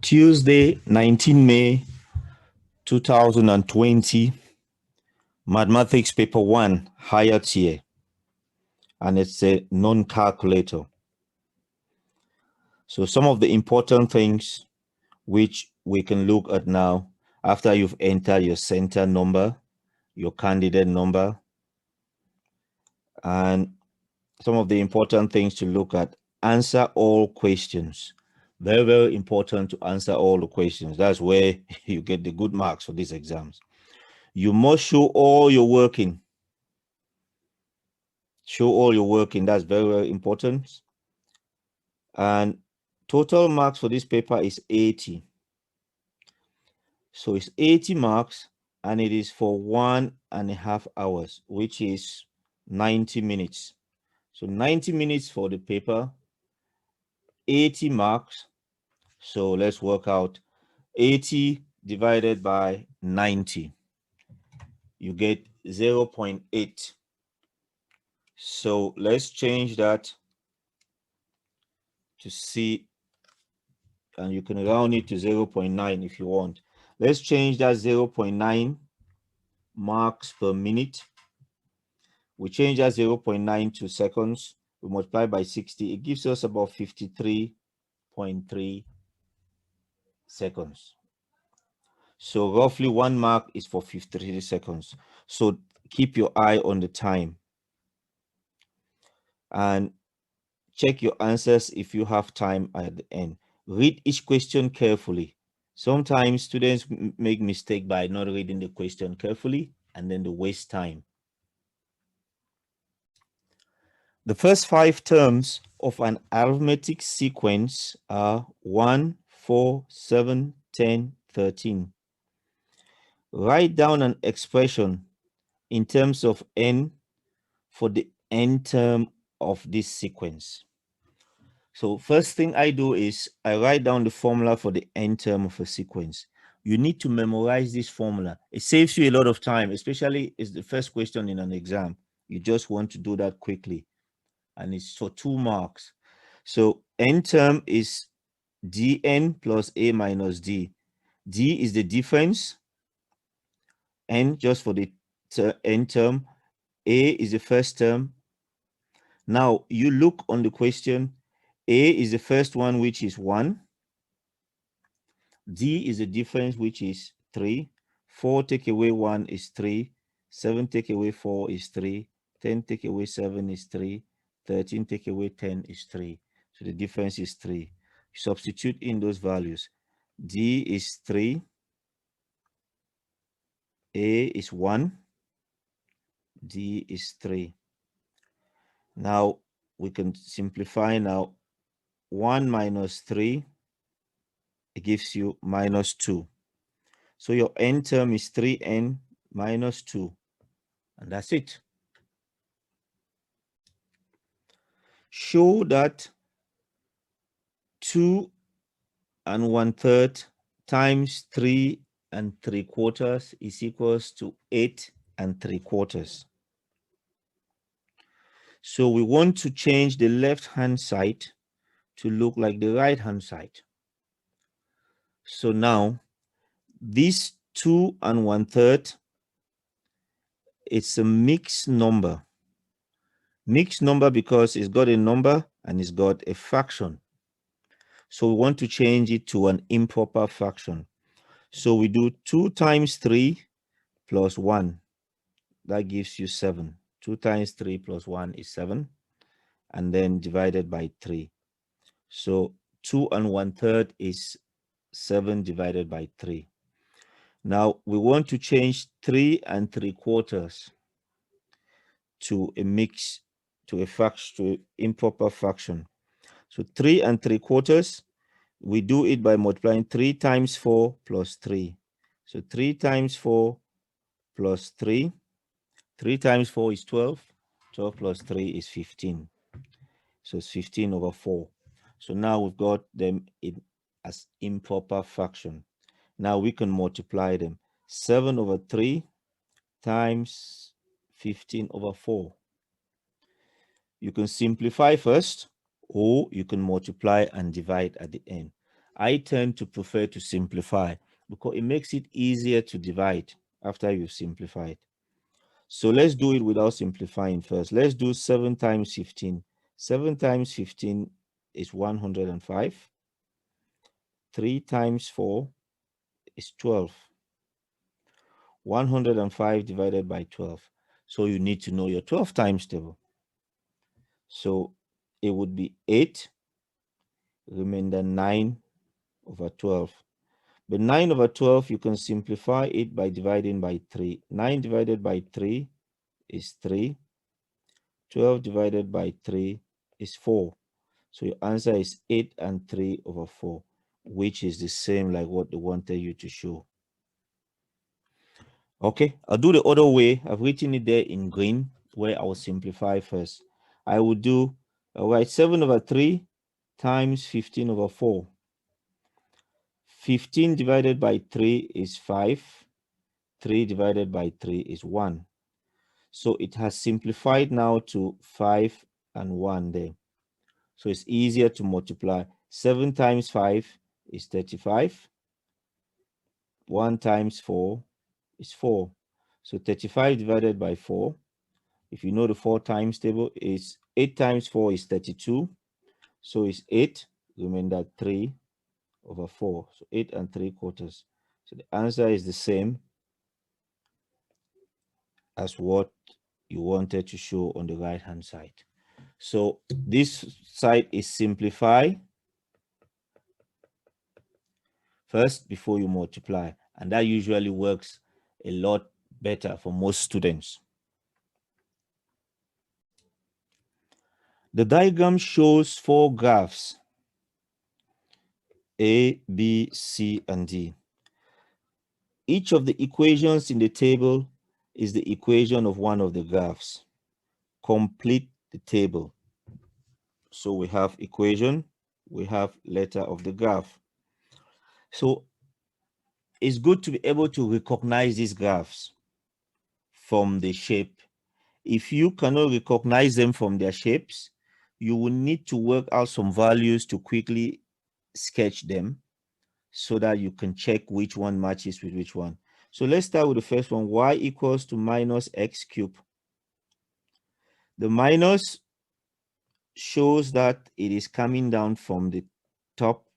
Tuesday, 19 May 2020, Mathematics Paper 1, Higher Tier, and it's a non-calculator. So some of the important things which we can look at now, after you've entered your center number, your candidate number, and some of the important things to look at: answer all questions. Very, very important to answer all the questions. That's where you get the good marks for these exams. You must show all your working. Show all your working. That's very, very important. And total marks for this paper is 80. So it's 80 marks, and it is for 1.5 hours, which is 90 minutes. So 90 minutes for the paper, 80 marks. So let's work out 80 divided by 90. You get 0.8. So let's change that to see, and you can round it to 0.9 if you want. Let's change that 0.9 marks per minute. We change that 0.9 to seconds. We multiply by 60. It gives us about 53.3 seconds. So roughly 1 mark is for 53 seconds. So keep your eye on the time and check your answers if you have time at the end. Read each question carefully. Sometimes students make mistake by not reading the question carefully, and then they waste time. The first 5 terms of an arithmetic sequence are 1, 4, 7, 10, 13. Write down an expression in terms of n for the n term of this sequence. So first thing I do is I write down the formula for the n term of a sequence. You need to memorize this formula. It saves you a lot of time, especially it's the first question in an exam. You just want to do that quickly, and it's for 2 marks. So n term is dn plus a minus d. D is the difference, n just for the n term, a is the first term. Now you look on the question, a is the first one, which is 1. D is the difference, which is 3. 4 take away 1 is 3. 7 take away 4 is 3. 10 take away 7 is 3. 13 take away 10 is 3. So the difference is 3. Substitute in those values. D is 3. A is 1. D is 3. Now we can simplify now. 1 minus 3, it gives you minus 2. So your n term is 3n minus 2. And that's it. Show that 2 1/3 times 3 3/4 is equals to 8 3/4. So we want to change the left-hand side to look like the right-hand side. So now this 2 1/3, it's a mixed number. Mixed number because it's got a number and it's got a fraction. So we want to change it to an improper fraction. So we do 2 times 3 plus 1. That gives you 7. 2 times 3 plus 1 is 7. And then divided by 3. So 2 1/3 is 7 divided by 3. Now we want to change 3 3/4 to a mix, to a fraction, to improper fraction. So 3 3/4, we do it by multiplying 3 times 4 plus 3. So 3 times 4 plus 3. 3 times 4 is 12. 12 plus 3 is 15. So it's 15 over 4. So now we've got them as improper fraction. Now we can multiply them. 7 over 3 times 15 over 4. You can simplify first, or you can multiply and divide at the end. I tend to prefer to simplify because it makes it easier to divide after you've simplified. So let's do it without simplifying first. Let's do 7 times 15. 7 times 15 is 105. 3 times 4 is 12. 105 divided by 12. So you need to know your 12 times table. So it would be 8, remainder 9 over 12. But 9 over 12, you can simplify it by dividing by 3. 9 divided by 3 is 3. 12 divided by 3 is 4. So your answer is 8 and 3 over 4, which is the same like what they wanted you to show. Okay, I'll do the other way. I've written it there in green, where I will simplify first. I will do, all right, 7 over 3 times 15 over 4. 15 divided by 3 is 5. 3 divided by 3 is 1. So it has simplified now to 5 and 1 there. So it's easier to multiply. 7 times 5 is 35. 1 times 4 is 4. So 35 divided by 4, if you know the 4 times table, is 8 times 4 is 32. So it's 8, remainder 3 over 4. So 8 and 3/4. So the answer is the same as what you wanted to show on the right hand side. So this side is simplify first before you multiply, and that usually works a lot better for most students. The diagram shows 4 graphs, A, B, C, and D. Each of the equations in the table is the equation of one of the graphs. Complete the table. So we have equation, we have letter of the graph. So it's good to be able to recognize these graphs from the shape. If you cannot recognize them from their shapes, you will need to work out some values to quickly sketch them so that you can check which one matches with which one. So let's start with the first one, y equals to minus x cubed. The minus shows that it is coming down from the top,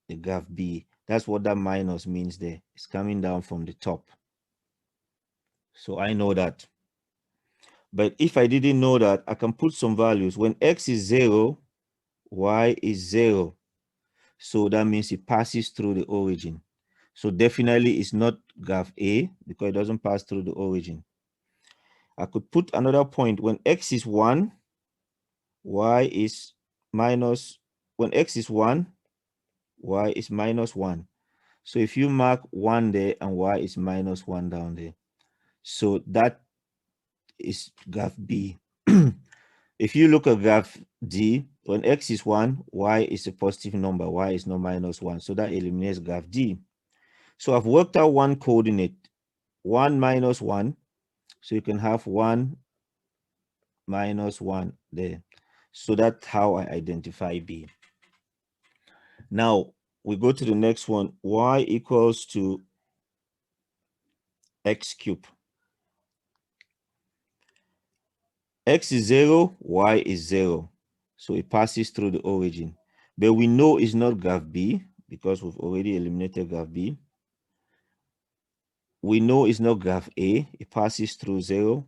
the graph B. That's what that minus means there. It's coming down from the top. So I know that. But if I didn't know that, I can put some values. When x is 0, y is 0. So that means it passes through the origin. So definitely it's not graph A because it doesn't pass through the origin. I could put another point. When x is 1, y is minus. When x is 1, y is minus 1. So if you mark 1 there and y is minus 1 down there, so that is graph B. If you look at graph D, when x is 1, y is a positive number, y is not minus 1. So that eliminates graph D. So I've worked out one coordinate, 1 minus 1. So you can have 1 minus 1 there. So that's how I identify B. Now we go to the next one, y equals to x cubed. X is 0, y is 0. So it passes through the origin. But we know it's not graph B because we've already eliminated graph B. We know it's not graph A. It passes through 0.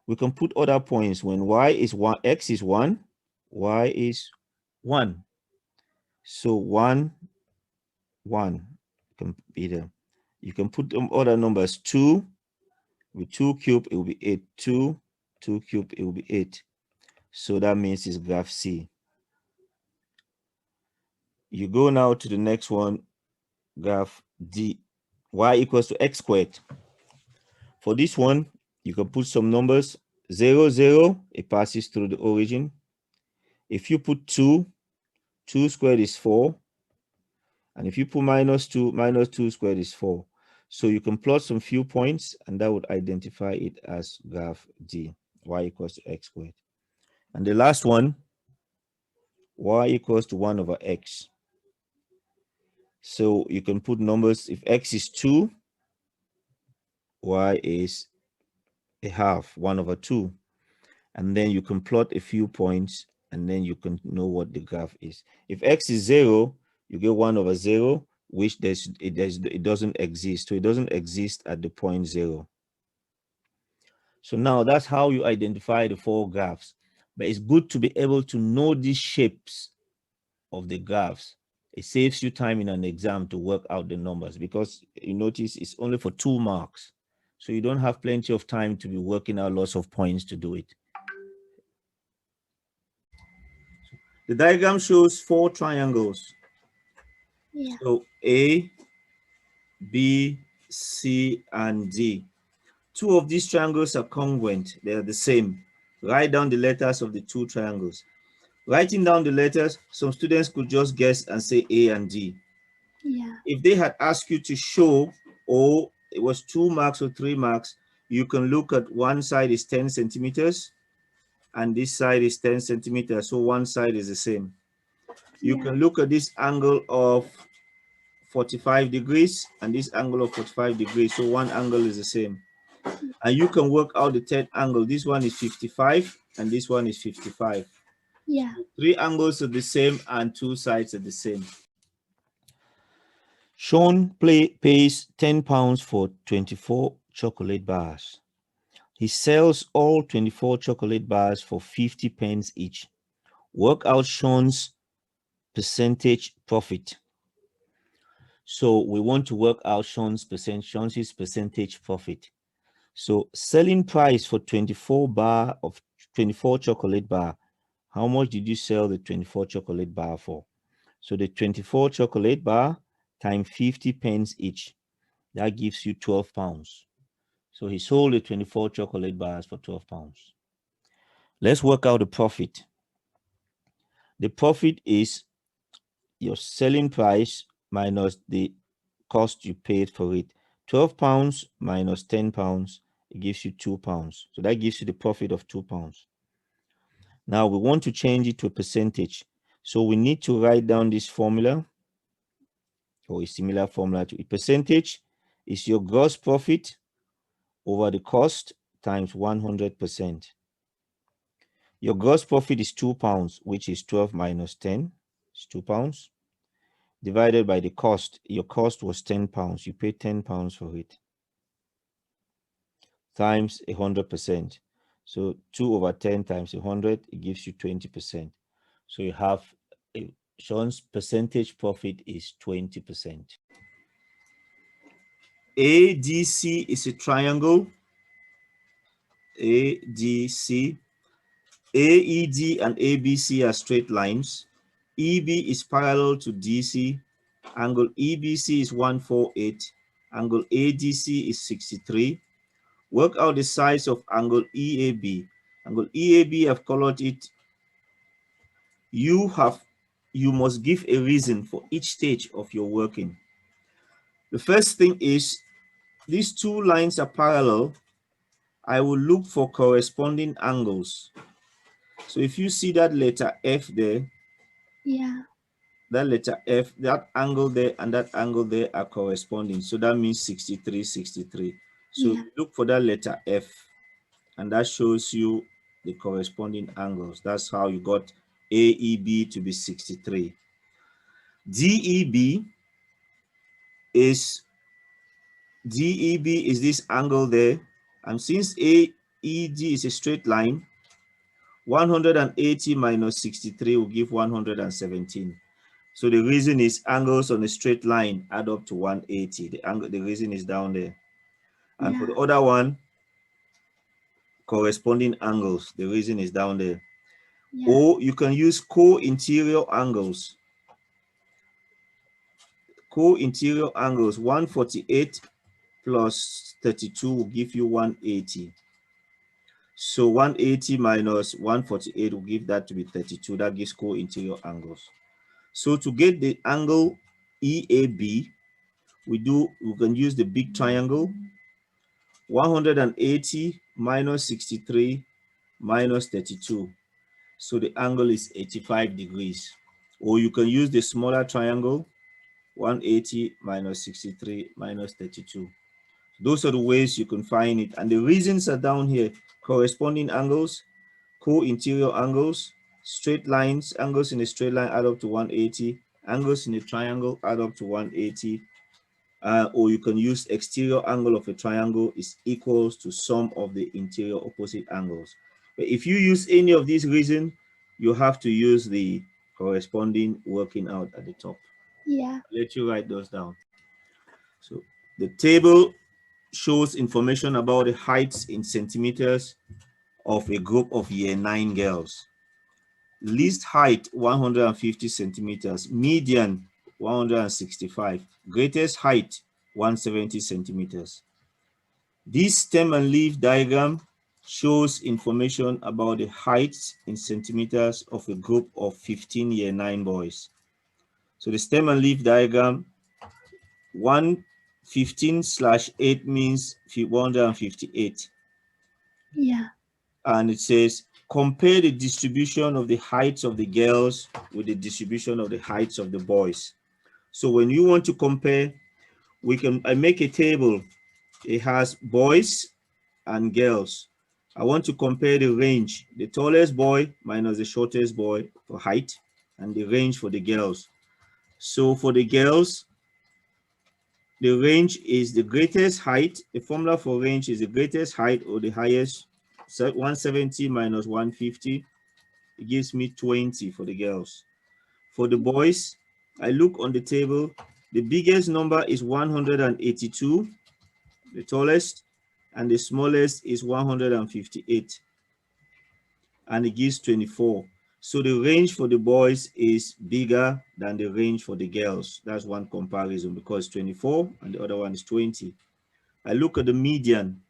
We can put other points. When y is 1, x is 1, y is 1. So 1, 1 can be there. You can put other numbers. 2, with 2 cubed, it will be 8. 2, 2 cubed, it will be 8. So that means it's graph C. You go now to the next one, graph D, y equals to x squared. For this one, you can put some numbers. 0, 0, it passes through the origin. If you put 2, 2 squared is 4. And if you put minus 2, minus 2 squared is 4. So you can plot some few points, and that would identify it as graph D, y equals to x squared. And the last one, y equals to 1 over x. So you can put numbers. If x is 2, y is a half, 1/2. And then you can plot a few points, and then you can know what the graph is. If x is 0, you get 1/0, which it doesn't exist. So it doesn't exist at the point 0. So now that's how you identify the 4 graphs. But it's good to be able to know these shapes of the graphs. It saves you time in an exam to work out the numbers, because you notice it's only for 2 marks. So you don't have plenty of time to be working out lots of points to do it. The diagram shows 4 triangles. Yeah. So A, B, C, and D. 2 of these triangles are congruent. They are the same. Write down the letters of the 2 triangles. Writing down the letters, some students could just guess and say A and D. Yeah. If they had asked you to show, or it was 2 marks or 3 marks, you can look at one side is 10 centimeters and this side is 10 centimeters. So one side is the same. You can look at this angle of 45 degrees and this angle of 45 degrees. So one angle is the same. And you can work out the third angle. This one is 55 and this one is 55. Yeah. So 3 angles are the same and 2 sides are the same. Sean pays £10 for 24 chocolate bars. He sells all 24 chocolate bars for 50 pence each. Work out Sean's percentage profit. So we want to work out Sean's percentage profit. So selling price for 24 chocolate bar. How much did you sell the 24 chocolate bar for? So the 24 chocolate bar times 50 pence each. That gives you £12. So he sold the 24 chocolate bars for £12. Let's work out the profit. The profit is your selling price minus the cost you paid for it. £12 minus £10, it gives you £2. So that gives you the profit of £2. Now we want to change it to a percentage. So we need to write down this formula, or a similar formula to a percentage is your gross profit over the cost times 100%. Your gross profit is £2, which is 12 minus 10, is £2, divided by the cost. Your cost was £10. You paid £10 for it, times 100%. So 2 over 10 times 100, it gives you 20%. So you have Sean's percentage profit is 20%. ADC is a triangle. ADC. AED and ABC are straight lines. EB is parallel to DC. Angle EBC is 148. Angle ADC is 63. Work out the size of angle EAB. Angle EAB, I've colored it. You must give a reason for each stage of your working. The first thing is, these 2 lines are parallel. I will look for corresponding angles. So if you see that letter F there, Yeah. that letter F, that angle there and that angle there are corresponding. So that means 63, 63. So Yeah. look for that letter F, and that shows you the corresponding angles. That's how you got AEB to be 63. DEB is this angle there, and since AED is a straight line, 180 minus 63 will give 117. So the reason is angles on a straight line add up to 180. The reason is down there. And for the other one, corresponding angles, the reason is down there. Yeah. Or you can use co-interior angles. Co-interior angles, 148 plus 32 will give you 180. So 180 minus 148 will give that to be 32. That gives co-interior angles. So to get the angle EAB, we can use the big triangle. 180 minus 63 minus 32. So the angle is 85 degrees. Or you can use the smaller triangle. 180 minus 63 minus 32. Those are the ways you can find it. And the reasons are down here. Corresponding angles, co-interior angles, straight lines, angles in a straight line add up to 180, angles in a triangle add up to 180, or you can use exterior angle of a triangle is equals to sum of the interior opposite angles. But if you use any of these reasons, you have to use the corresponding working out at the top. Yeah. I'll let you write those down. So the table shows information about the heights in centimeters of a group of year 9 girls. Least height 150 centimeters, median 165, greatest height 170 centimeters. This stem and leaf diagram shows information about the heights in centimeters of a group of 15 year 9 boys. So the stem and leaf diagram, 115/8 means 158. Yeah. And it says compare the distribution of the heights of the girls with the distribution of the heights of the boys. So when you want to compare, I make a table. It has boys and girls. I want to compare the range, the tallest boy minus the shortest boy for height, and the range for the girls. So for the girls, the range is the greatest height. The formula for range is the greatest height or the highest. So 170 minus 150, it gives me 20 for the girls. For the boys, I look on the table. The biggest number is 182, the tallest, and the smallest is 158, and it gives 24. So the range for the boys is bigger than the range for the girls. That's one comparison, because 24 and the other one is 20. I look at the median.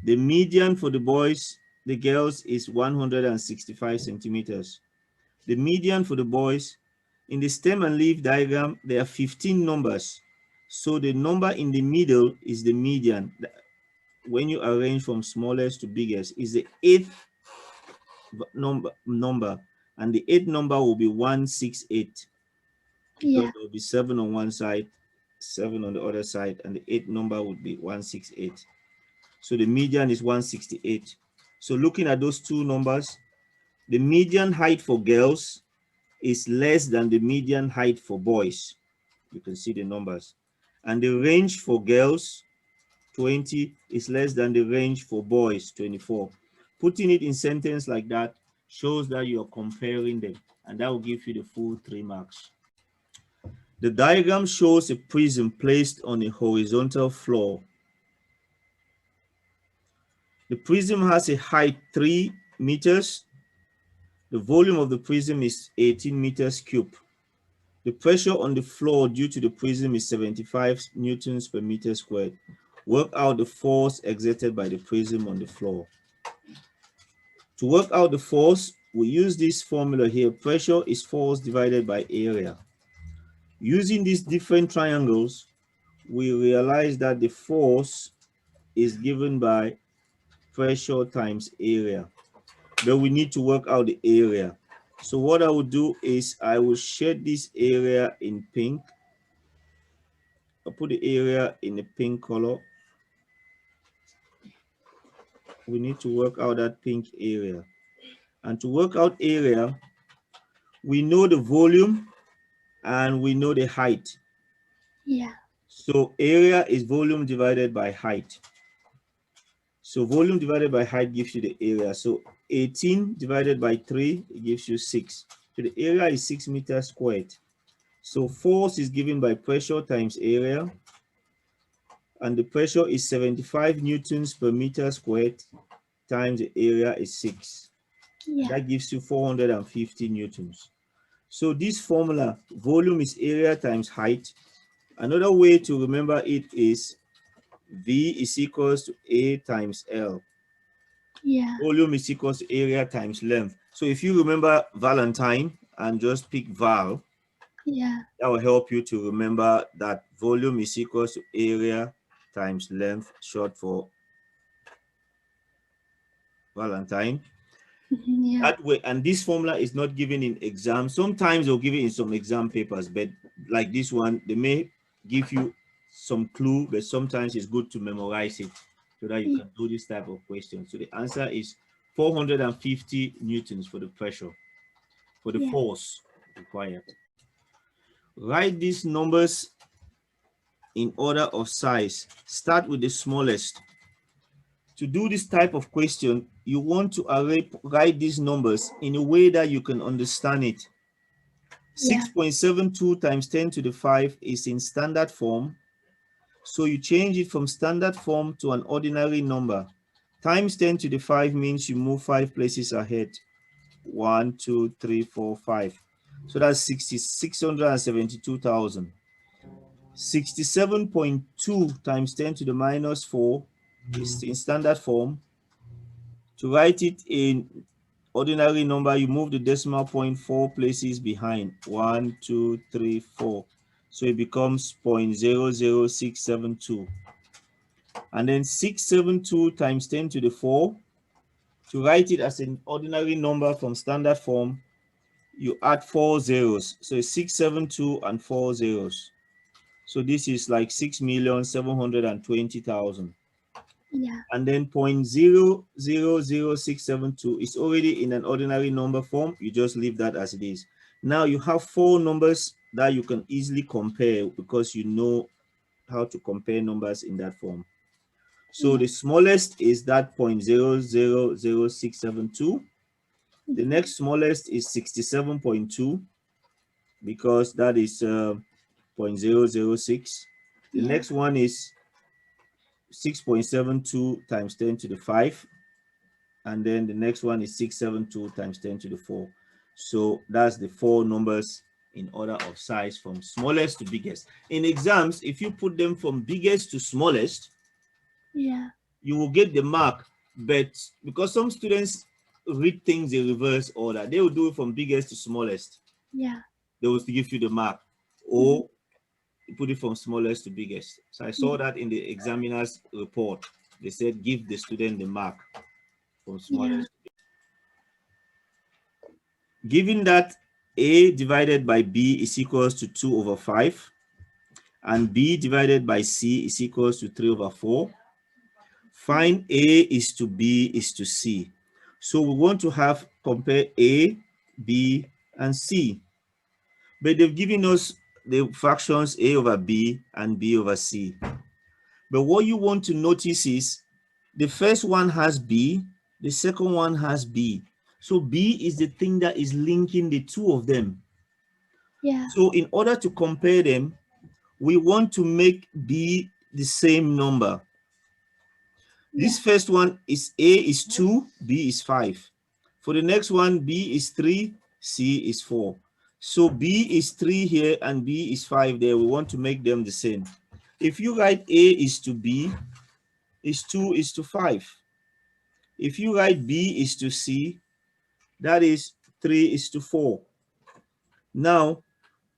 The median for the boys, the girls, is 165 centimeters. The median for the boys, in the stem and leaf diagram, there are 15 numbers. So the number in the middle is the median. When you arrange from smallest to biggest, is the 8th number, and the 8th number will be 168, because Yeah. there will be 7 on one side, 7 on the other side, and the 8th number would be 168. So the median is 168. So looking at those two numbers, the median height for girls is less than the median height for boys. You can see the numbers. And the range for girls, 20, is less than the range for boys, 24. Putting it in sentence like that shows that you're comparing them, and that will give you the full 3 marks. The diagram shows a prism placed on a horizontal floor. The prism has a height 3 meters. The volume of the prism is 18 meters cubed. The pressure on the floor due to the prism is 75 newtons per meter squared. Work out the force exerted by the prism on the floor. To work out the force, we use this formula here. Pressure is force divided by area. Using these different triangles, we realize that the force is given by pressure times area. But we need to work out the area. So what I will do is I will shade this area in pink. I'll put the area in the pink color. We need to work out that pink area. And to work out area, we know the volume and we know the height. Yeah. So area is volume divided by height. So volume divided by height gives you the area. So 18 divided by 3, it gives you 6. So the area is 6 meters squared. So force is given by pressure times area. And the pressure is 75 newtons per meter squared times the area is 6. Yeah. That gives you 450 newtons. So this formula, volume is area times height. Another way to remember it is V is equals to A times L. Yeah. Volume is equals to area times length. So if you remember Valentine and just pick Val, Yeah. that will help you to remember that volume is equals to area times length, short for Valentine. Yeah. That way, and this formula is not given in exam. Sometimes they'll give it in some exam papers, but like this one, they may give you some clue, but sometimes it's good to memorize it so that you can do this type of question. So the answer is 450 newtons for the pressure, for the Yeah. force required. Write these numbers in order of size. Start with the smallest. To do this type of question, you want to write these numbers in a way that you can understand it. Yeah. 6.72 times 10 to the 5 is in standard form. So you change it from standard form to an ordinary number. Times 10 to the 5 means you move 5 places ahead. 1, 2, 3, 4, 5. So that's 672,000. 67.2 times 10 to the minus 4 is in standard form. To write it in ordinary number, you move the decimal point 4 places behind. 1, 2, 3, 4. So it becomes 0.00672. And then 672 times 10 to the 4. To write it as an ordinary number from standard form, you add 4 zeros. So it's 672 and 4 zeros. So this is like 6,720,000. Yeah. And then 0.000672 is already in an ordinary number form. You just leave that as it is. Now you have 4 numbers that you can easily compare because you know how to compare numbers in that form. So the smallest is that 0.000672. The next smallest is 67.2 because that is 0.006. The next one is 6.72 times 10 to the 5. And then the next one is 672 times 10 to the 4. So that's the 4 numbers in order of size from smallest to biggest. In exams, if you put them from biggest to smallest, Yeah. you will get the mark. But because some students read things in reverse order, they will do it from biggest to smallest. Yeah. They will give you the mark, or put it from smallest to biggest. So I saw that in the examiner's report. They said give the student the mark from smallest. Given that A divided by B is equals to 2 over 5 and B divided by C is equals to 3 over 4, find A is to B is to C. So we want to have compare A, B, and C. But they've given us the fractions A over B and B over C. But what you want to notice is the first one has B, the second one has B. So B is the thing that is linking the two of them. Yeah. So in order to compare them, we want to make B the same number. This first one is A is 2, B is 5. For the next one, B is 3, C is 4. So B is 3 here and B is 5 there. We want to make them the same. If you write A is to B, is 2 is to 5. If you write B is to C, that is 3 is to 4. Now,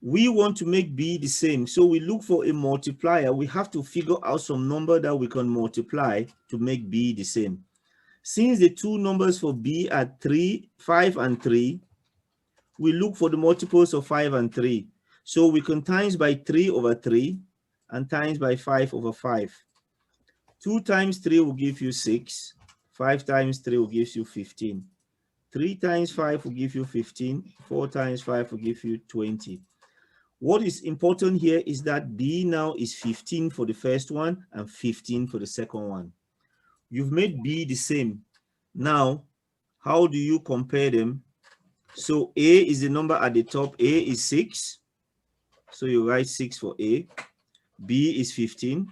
we want to make B the same. So we look for a multiplier. We have to figure out some number that we can multiply to make B the same. Since the two numbers for B are 5 and 3, we look for the multiples of 5 and 3. So we can times by 3 over 3 and times by 5 over 5. 2 times 3 will give you 6. 5 times 3 will give you 15. 3 times 5 will give you 15. 4 times 5 will give you 20. What is important here is that B now is 15 for the first one and 15 for the second one. You've made B the same. Now, how do you compare them? So A is the number at the top. A is 6. So you write 6 for A. B is 15.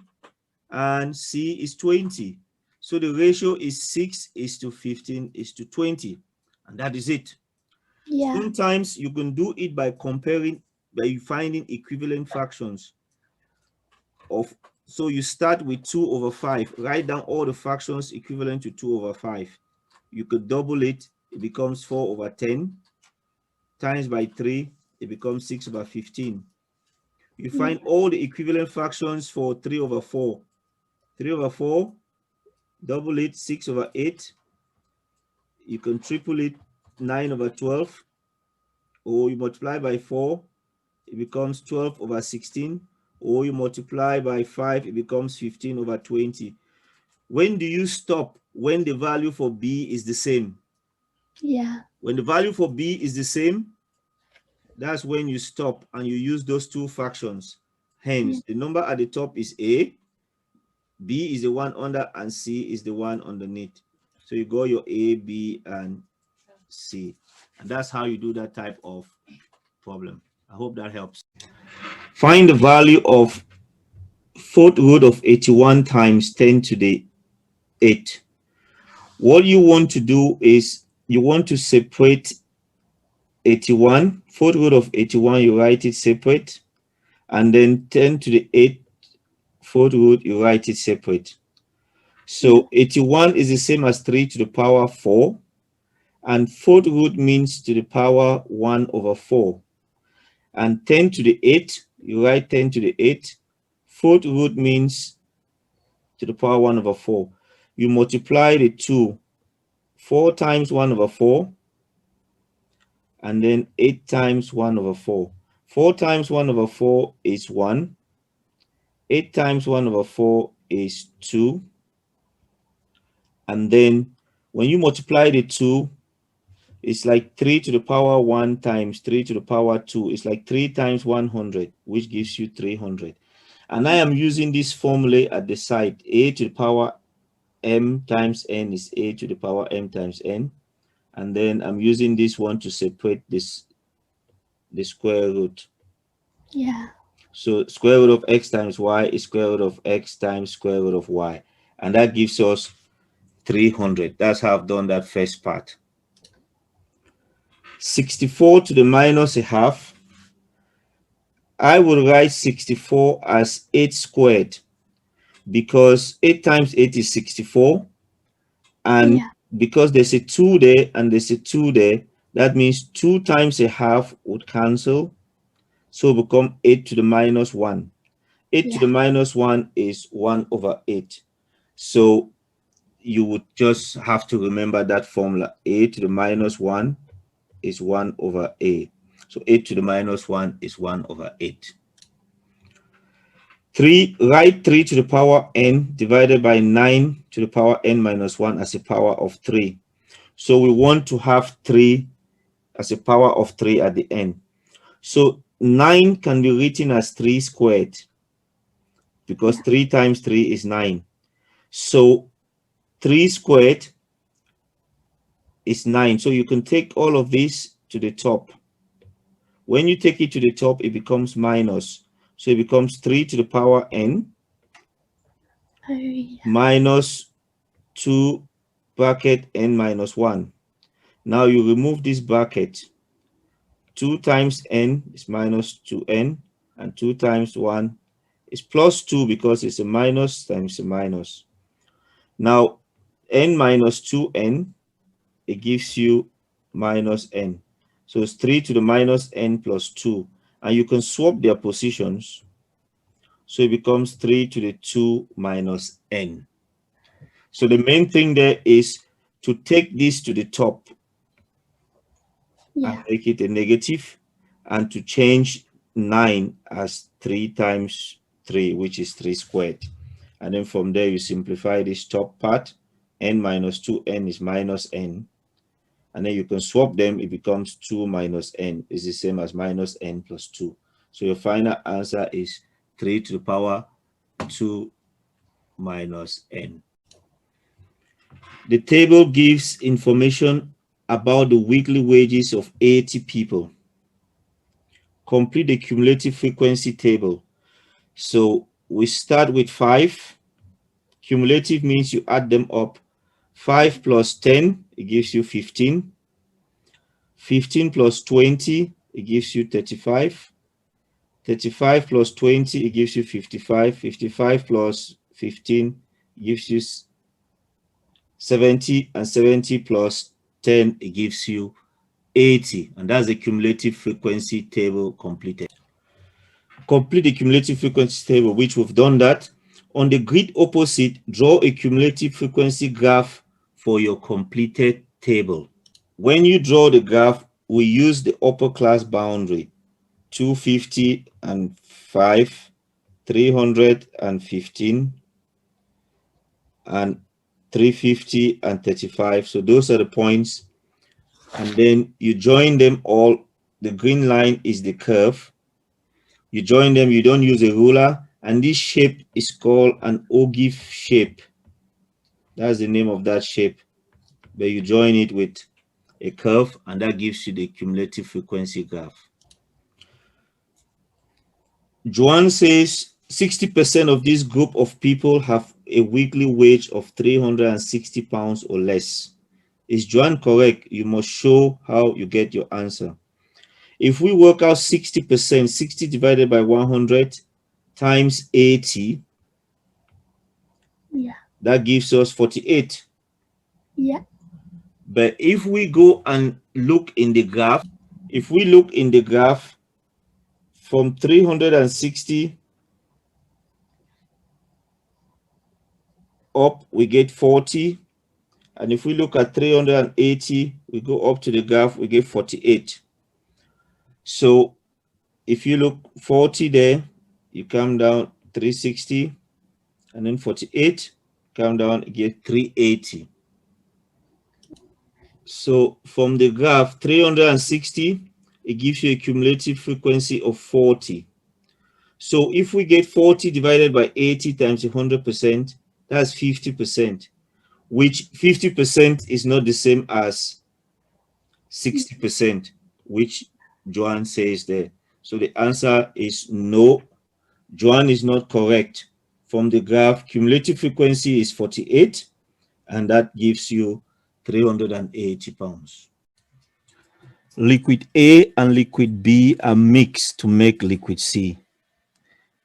And C is 20. So the ratio is 6 is to 15 is to 20. And that is it. Yeah. Sometimes you can do it by comparing, by finding equivalent fractions of, so you start with 2 over 5. Write down all the fractions equivalent to 2 over 5. You could double it. It becomes 4 over 10. Times by 3, it becomes 6 over 15. You find all the equivalent fractions for 3 over 4. 3 over 4, double it, 6 over 8. you can triple it, 9 over 12, or you multiply by 4, it becomes 12 over 16, or you multiply by 5, it becomes 15 over 20. When do you stop? When the value for b is the same. Yeah. When the value for b is the same, that's when you stop and you use those two fractions. Hence, the number at the top is a, b is the one under, and c is the one underneath. So you go your a, b, and c. And that's how you do that type of problem. I hope that helps. Find the value of fourth root of 81 times 10 to the 8. What you want to do is you want to separate 81, fourth root of 81, you write it separate, and then 10 to the 8, fourth root, you write it separate. So 81 is the same as 3 to the power 4, and fourth root means to the power 1 over 4. And 10 to the 8, you write 10 to the 8, fourth root means to the power 1 over 4. You multiply the 2, 4 times 1 over 4, and then 8 times 1 over 4. 4 times 1 over 4 is 1. 8 times 1 over 4 is 2. And then when you multiply the 2, it's like 3 to the power 1 times 3 to the power 2. It's like 3 times 100, which gives you 300. And I am using this formula at the side. A to the power m times n is a to the power m times n. And then I'm using this one to separate this, the square root. Yeah. So square root of x times y is square root of x times square root of y. And that gives us 300. That's how I've done that first part. 64 to the minus a half. I will write 64 as 8 squared because 8 times 8 is 64. And because there's a 2 there and there's a 2 there, that means 2 times a half would cancel. So become 8 to the minus 1. 8 to the minus 1 is 1 over 8. So you would just have to remember that formula. A to the minus 1 is 1 over a. So 8 to the minus 1 is 1 over 8. Write 3 to the power n divided by 9 to the power n minus 1 as a power of 3. So we want to have 3 as a power of 3 at the end. So 9 can be written as 3 squared because 3 times 3 is 9. So 3 squared is 9. So you can take all of this to the top. When you take it to the top, it becomes minus. So it becomes 3 to the power n minus 2 bracket n minus 1. Now you remove this bracket. 2 times n is minus 2n, and 2 times 1 is plus 2 because it's a minus times a minus. Now n minus 2n, it gives you minus n. So it's 3 to the minus n plus 2. And you can swap their positions. So it becomes 3 to the 2 minus n. So the main thing there is to take this to the top and make it a negative, and to change 9 as 3 times 3, which is 3 squared. And then from there, you simplify this top part. N minus 2n is minus n. And then you can swap them. It becomes 2 minus n is the same as minus n plus 2. So your final answer is 3 to the power 2 minus n. The table gives information about the weekly wages of 80 people. Complete the cumulative frequency table. So we start with 5. Cumulative means you add them up. 5 plus 10, it gives you 15. 15 plus 20, it gives you 35. 35 plus 20, it gives you 55. 55 plus 15 gives you 70. And 70 plus 10, it gives you 80. And that's the cumulative frequency table completed. Complete the cumulative frequency table, which we've done that. On the grid opposite, draw a cumulative frequency graph for your completed table. When you draw the graph, we use the upper class boundary, 250 and 5, 315, and 350 and 35. So those are the points. And then you join them all. The green line is the curve. You join them, you don't use a ruler. And this shape is called an ogive shape. That's the name of that shape. But you join it with a curve, and that gives you the cumulative frequency graph. Joan says 60% of this group of people have a weekly wage of 360 pounds or less. Is Joan correct? You must show how you get your answer. If we work out 60%, 60 divided by 100 times 80, Yeah. that gives us 48. Yeah. But if we go and look in the graph, if we look in the graph from 360 up, we get 40. And if we look at 380, we go up to the graph, we get 48. So if you look 40 there, you come down 360, and then 48, come down, you get 380. So from the graph 360, it gives you a cumulative frequency of 40. So if we get 40 divided by 80 times 100%, that's 50%, which 50% is not the same as 60%, which Joan says there. So the answer is no. Joan is not correct. From the graph, cumulative frequency is 48, and that gives you 380 pounds. Liquid A and liquid B are mixed to make liquid C.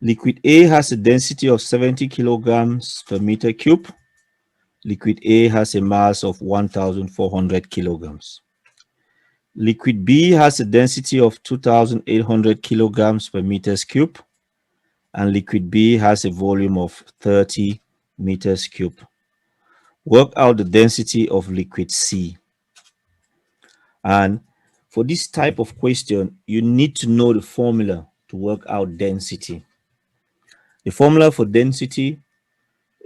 Liquid A has a density of 70 kilograms per meter cube. Liquid A has a mass of 1,400 kilograms. Liquid B has a density of 2,800 kilograms per meters cube, and liquid B has a volume of 30 meters cube. Work out the density of liquid C. And for this type of question, you need to know the formula to work out density. The formula for density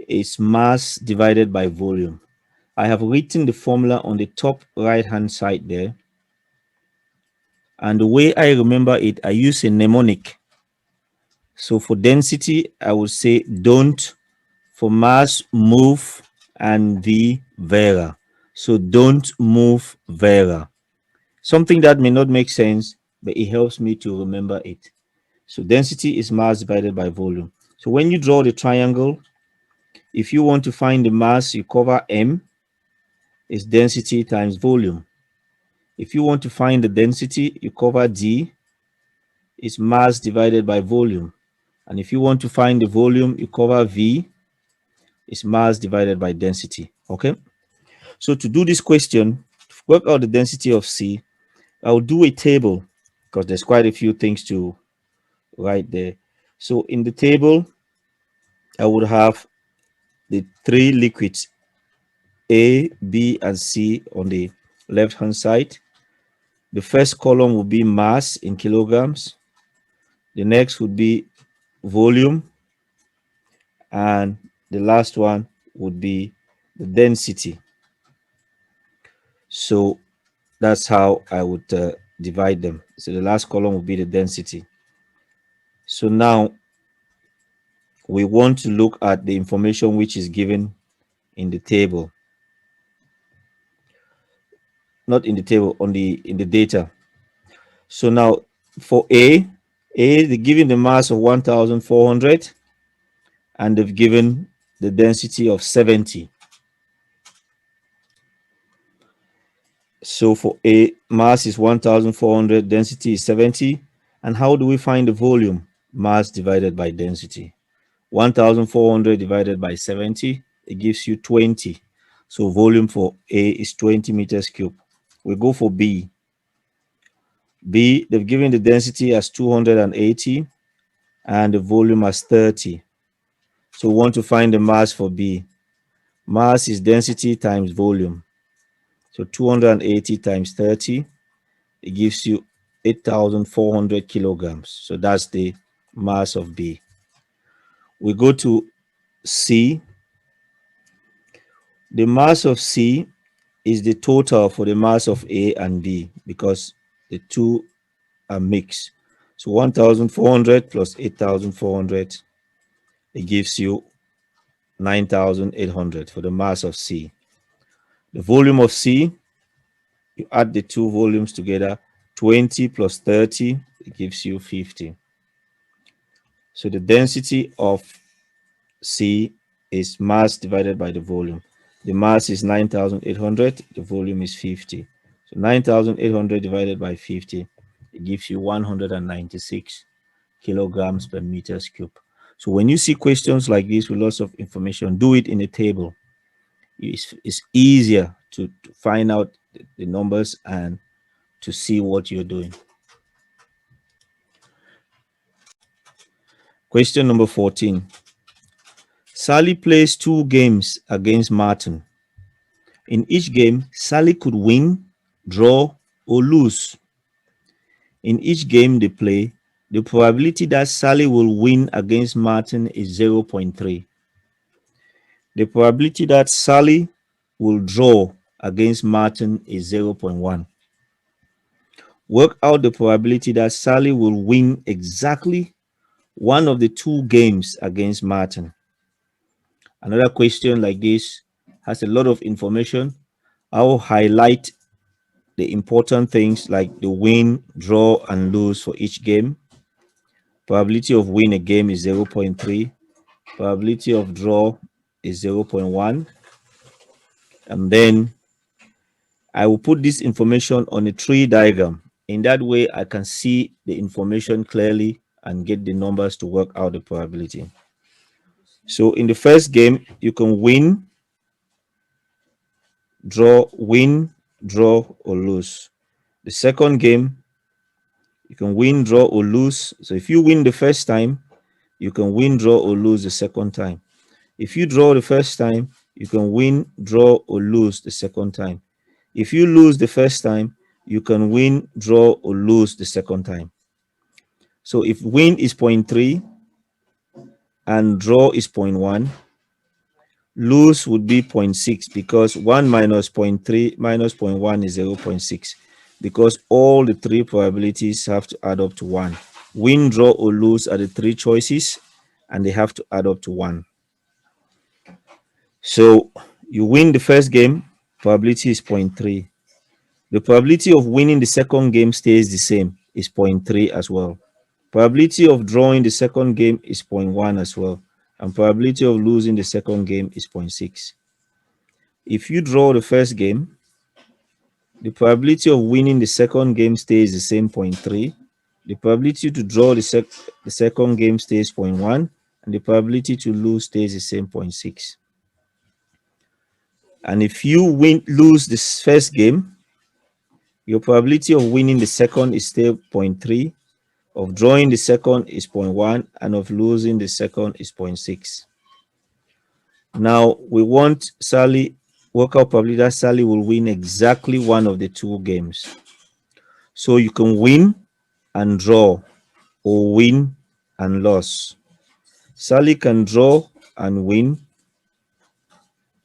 is mass divided by volume. I have written the formula on the top right hand side there. And the way I remember it, I use a mnemonic. So for density, I would say don't. For mass, move, and V, Vera. So don't move, Vera. Something that may not make sense, but it helps me to remember it. So density is mass divided by volume. So when you draw the triangle, if you want to find the mass, you cover M, is density times volume. If you want to find the density, you cover D, is mass divided by volume. And if you want to find the volume, you cover V, is mass divided by density. Okay? So to do this question, to work out the density of C, I'll do a table because there's quite a few things to write there. So in the table, I would have the three liquids A, B, and C on the left hand side. The first column will be mass in kilograms. The next would be volume. And the last one would be the density. So that's how I would divide them. So the last column will be the density. So now we want to look at the information which is given in the table. Not in the table, in the data. So now for A, they're given the mass of 1,400 and they've given the density of 70. So for A, mass is 1,400, density is 70. And how do we find the volume? Mass divided by density. 1,400 divided by 70, it gives you 20. So volume for A is 20 meters cube. We go for B. B, they've given the density as 280 and the volume as 30. So we want to find the mass for B. Mass is density times volume. So 280 times 30, it gives you 8,400 kilograms. So that's the mass of B. We go to C. The mass of C is the total for the mass of A and B because the two are mixed. So 1,400 plus 8,400, it gives you 9,800 for the mass of C. The volume of C, you add the two volumes together, 20 plus 30, it gives you 50. So the density of C is mass divided by the volume. The mass is 9,800, the volume is 50. So 9,800 divided by 50, it gives you 196 kilograms per meters cube. So when you see questions like this with lots of information, do it in a table. It's easier to find out the numbers and to see what you're doing. Question number 14. Sally plays 2 games against Martin. In each game, Sally could win, draw, or lose. In each game they play, the probability that Sally will win against Martin is 0.3. The probability that Sally will draw against Martin is 0.1. Work out the probability that Sally will win exactly one of the 2 games against Martin. Another question like this has a lot of information. I will highlight the important things like the win, draw, and lose for each game. Probability of win a game is 0.3. Probability of draw is 0.1. And then I will put this information on a tree diagram. In that way, I can see the information clearly and get the numbers to work out the probability. So in the first game, you can win, draw, or lose. The second game, you can win, draw, or lose. So if you win the first time, you can win, draw, or lose the second time. If you draw the first time, you can win, draw, or lose the second time. If you lose the first time, you can win, draw, or lose the second time. So if win is 0.3 and draw is 0.1, lose would be 0.6 because 1 minus 0.3 minus 0.1 is 0.6 because all the 3 probabilities have to add up to 1. Win, draw, or lose are the 3 choices and they have to add up to 1. So you win the first game, probability is 0.3. The probability of winning the second game stays the same, is 0.3 as well. Probability of drawing the second game is 0.1 as well. And probability of losing the second game is 0.6. If you draw the first game, the probability of winning the second game stays the same, 0.3. The probability to draw the second game stays 0.1. And the probability to lose stays the same, 0.6. And if you lose this first game, your probability of winning the second is still 0.3, of drawing the second is 0.1, and of losing the second is 0.6. Now we want Sally, work out probability that Sally will win exactly one of the 2 games. So you can win and draw, or win and lose. Sally can draw and win,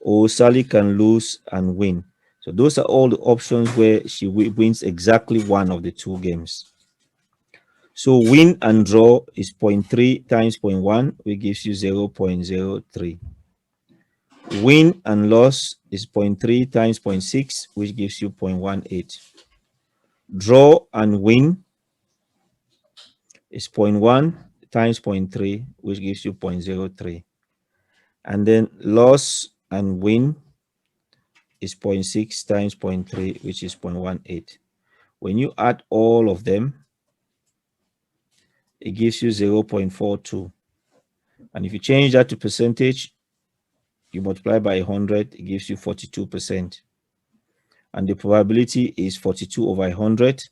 or Sally can lose and win. So those are all the options where she wins exactly one of the 2 games. So win and draw is 0.3 times 0.1, which gives you 0.03. Win and loss is 0.3 times 0.6, which gives you 0.18. Draw and win is 0.1 times 0.3, which gives you 0.03. And then loss and win is 0.6 times 0.3, which is 0.18. When you add all of them, it gives you 0.42. And if you change that to percentage, you multiply by 100, it gives you 42%. And the probability is 42 over 100.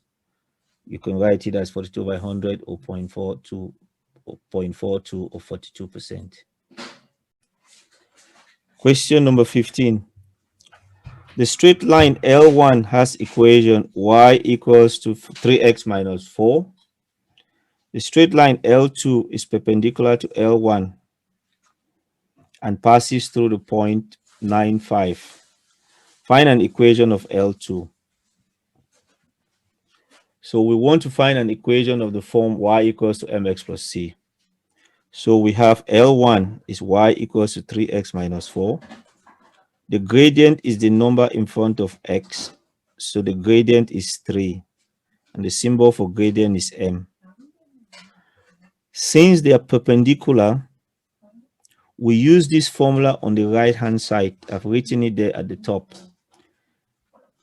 You can write it as 42 over 100 or 0.42 or 0.42 or 42%. Question number 15. The straight line L1 has equation y equals to 3x minus 4. The straight line L2 is perpendicular to L1 and passes through the point 95. Find an equation of L2. So we want to find an equation of the form y equals to mx plus c. So we have L1 is y equals to 3x minus 4. The gradient is the number in front of x. So the gradient is 3. And the symbol for gradient is m. Since they are perpendicular, we use this formula on the right hand side. I've written it there at the top.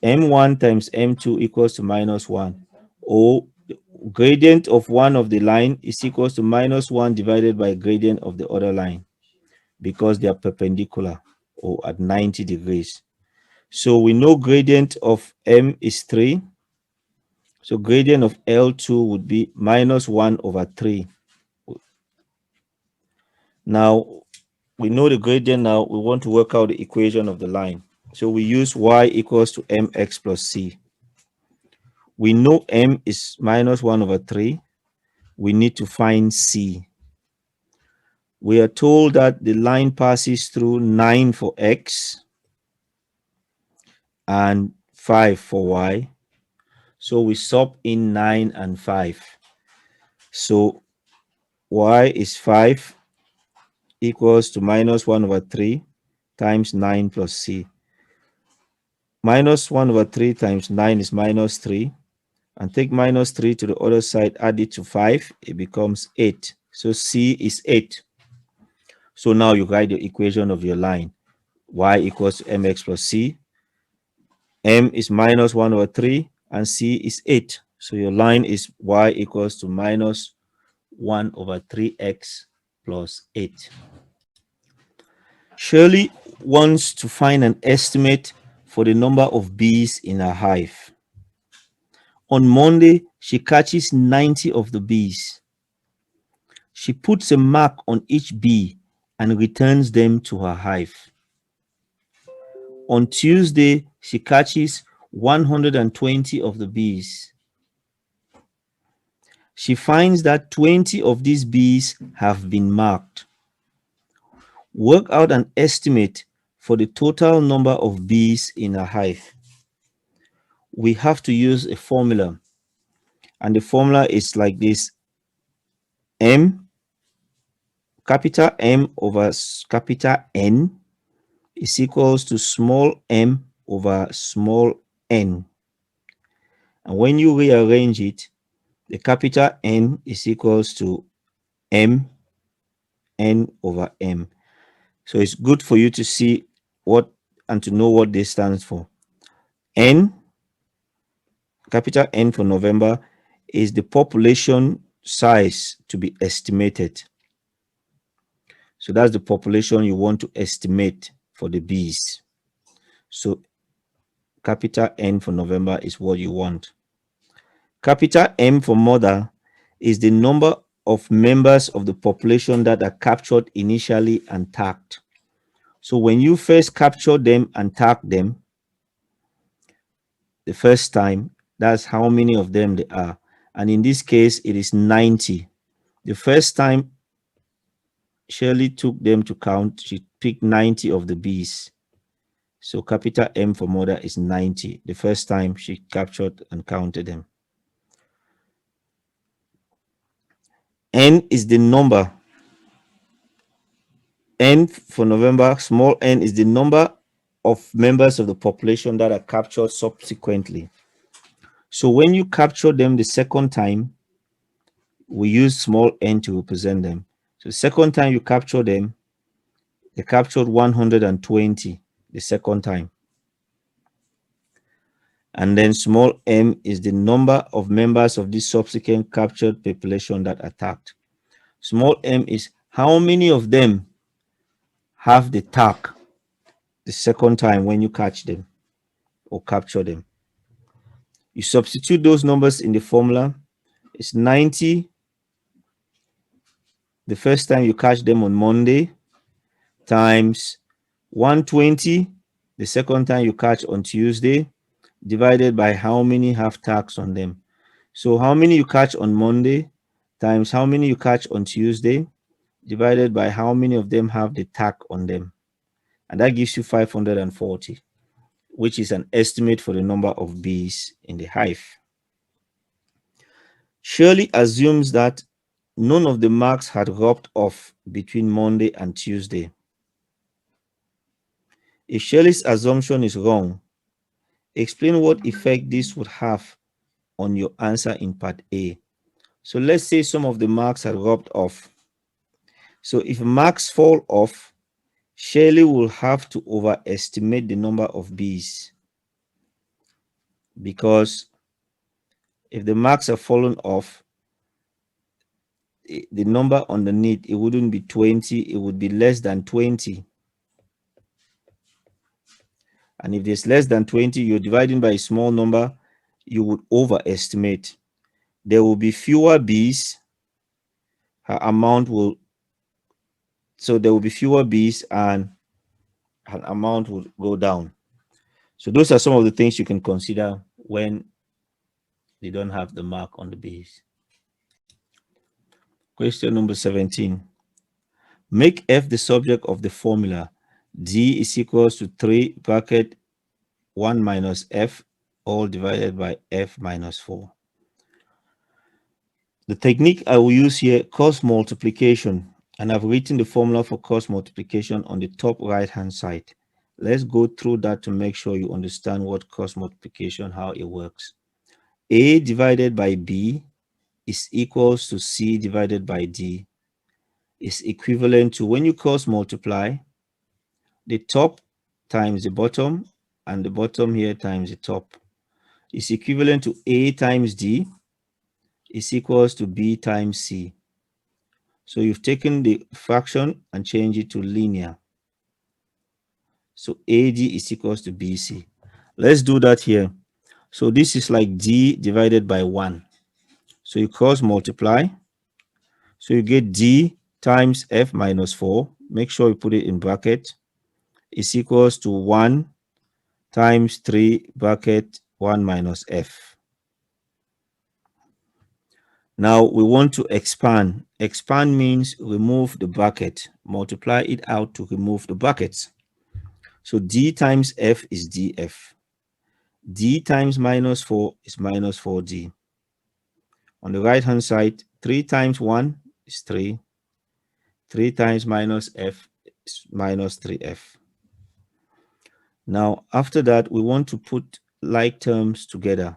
m1 times m2 equals to minus 1. Or gradient of one of the line is equals to minus 1 divided by gradient of the other line, because they are perpendicular or at 90 degrees. So we know gradient of m is 3. So gradient of L2 would be minus 1 over 3. Now, we know the gradient now. We want to work out the equation of the line. So we use y equals to mx plus c. We know m is minus 1 over 3. We need to find c. We are told that the line passes through 9 for x and 5 for y. So we sub in 9 and 5. So y is 5 equals to minus 1 over 3 times 9 plus c. Minus 1 over 3 times 9 is minus 3. And take minus 3 to the other side, add it to 5, it becomes 8. So c is 8. So now you write the equation of your line. Y equals to mx plus c. M is minus 1 over 3 and c is 8. So your line is y equals to minus 1 over 3x plus 8. Shirley wants to find an estimate for the number of bees in her hive. On Monday, she catches 90 of the bees. She puts a mark on each bee and returns them to her hive. On Tuesday, she catches 120 of the bees. She finds that 20 of these bees have been marked. Work out an estimate for the total number of bees in a hive. We have to use a formula, and the formula is like this: capital M over capital N is equals to small m over small n. And when you rearrange it, the capital N is equals to m n over m. So it's good for you to see what and to know what this stands for. N, capital N for November, is the population size to be estimated. So that's the population you want to estimate for the bees. So capital N for November is what you want. Capital M for mother is the number of members of the population that are captured initially and tagged. So when you first capture them and tag them the first time, that's how many of them there are. And in this case, it is 90. The first time Shirley took them to count, she picked 90 of the bees. So capital M for mother is 90. The first time she captured and counted them. N is the number. N for November, small n, is the number of members of the population that are captured subsequently. So when you capture them the second time, we use small n to represent them. So the second time you capture them, they captured 120 the second time. And then small m is the number of members of this subsequent captured population that attacked. Small m is how many of them have the tag the second time when you catch them or capture them. You substitute those numbers in the formula. It's 90 the first time you catch them on Monday times 120 the second time you catch on Tuesday, divided by how many have tags on them. So how many you catch on Monday times how many you catch on Tuesday, divided by how many of them have the tag on them. And that gives you 540, which is an estimate for the number of bees in the hive. Shirley assumes that none of the marks had rubbed off between Monday and Tuesday. If Shirley's assumption is wrong, explain what effect this would have on your answer in part A. So let's say some of the marks are rubbed off. So if marks fall off, Shirley will have to overestimate the number of bees, because if the marks are fallen off, the number underneath, it wouldn't be 20, it would be less than 20. And if there's less than 20, you're dividing by a small number, you would overestimate. There will be fewer bees, her amount will, so there will be fewer bees and her amount will go down. So those are some of the things you can consider when they don't have the mark on the bees. Question number 17. Make F the subject of the formula D is equals to 3 bracket 1 minus F all divided by F minus 4. The technique I will use here, cross multiplication, and I've written the formula for cross multiplication on the top right hand side. Let's go through that to make sure you understand what cross multiplication, how it works. A divided by B is equals to C divided by D is equivalent to, when you cross multiply, the top times the bottom and the bottom here times the top is equivalent to A times D is equals to B times C. So you've taken the fraction and changed it to linear. So AD is equals to BC. Let's do that here. So this is like D divided by 1. So you cross multiply. So you get D times F minus 4. Make sure you put it in bracket. Is equals to 1 times 3 bracket 1 minus F. Now we want to expand. Expand means remove the bracket. Multiply it out to remove the brackets. So D times F is DF. D times minus 4 is minus 4D. On the right hand side, 3 times 1 is 3. 3 times minus F is minus 3F. Now, after that, we want to put like terms together.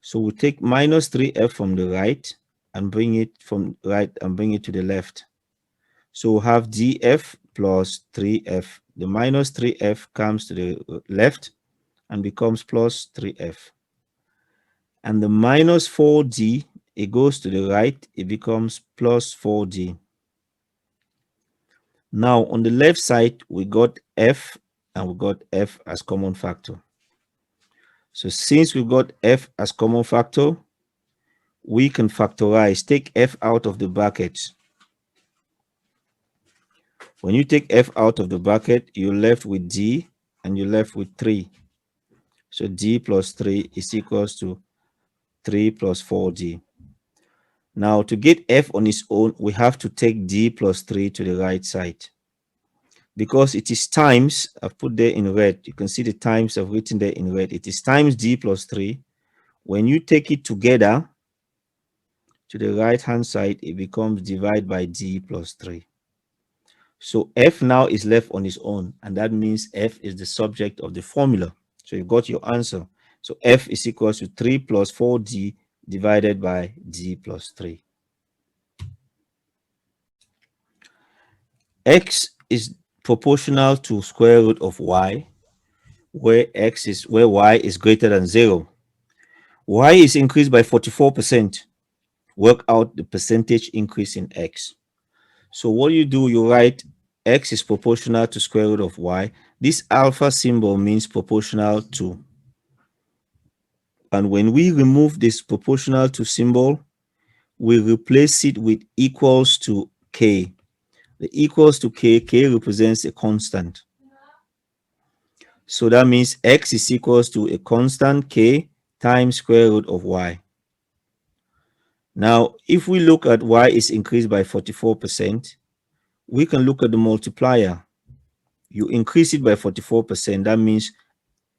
So we take minus 3F from the right and bring it from right and bring it to the left. So we have DF plus 3F. The minus 3F comes to the left and becomes plus 3F. And the minus 4D, it goes to the right, it becomes plus 4D. Now on the left side, we got F and we got F as common factor. So since we've got F as common factor, we can factorize, take F out of the brackets. When you take F out of the bracket, you're left with D and you're left with 3. So D plus 3 is equals to 3 plus 4D. Now to get F on its own, we have to take D plus 3 to the right side. Because it is times, I've put there in red, you can see the times I've written there in red. It is times D plus 3. When you take it together to the right hand side, it becomes divided by D plus 3. So F now is left on its own, and that means F is the subject of the formula. So you got your answer. So F is equals to 3 plus 4D divided by D plus 3. X is proportional to square root of Y, where Y is greater than 0. Y is increased by 44%. Work out the percentage increase in X. So what you do, you write X is proportional to square root of Y. This alpha symbol means proportional to. And when we remove this proportional to symbol, we replace it with equals to K. The equals to K represents a constant. So that means x is equals to a constant k times square root of y. Now, if we look at y is increased by 44%, we can look at the multiplier. You increase it by 44%. That means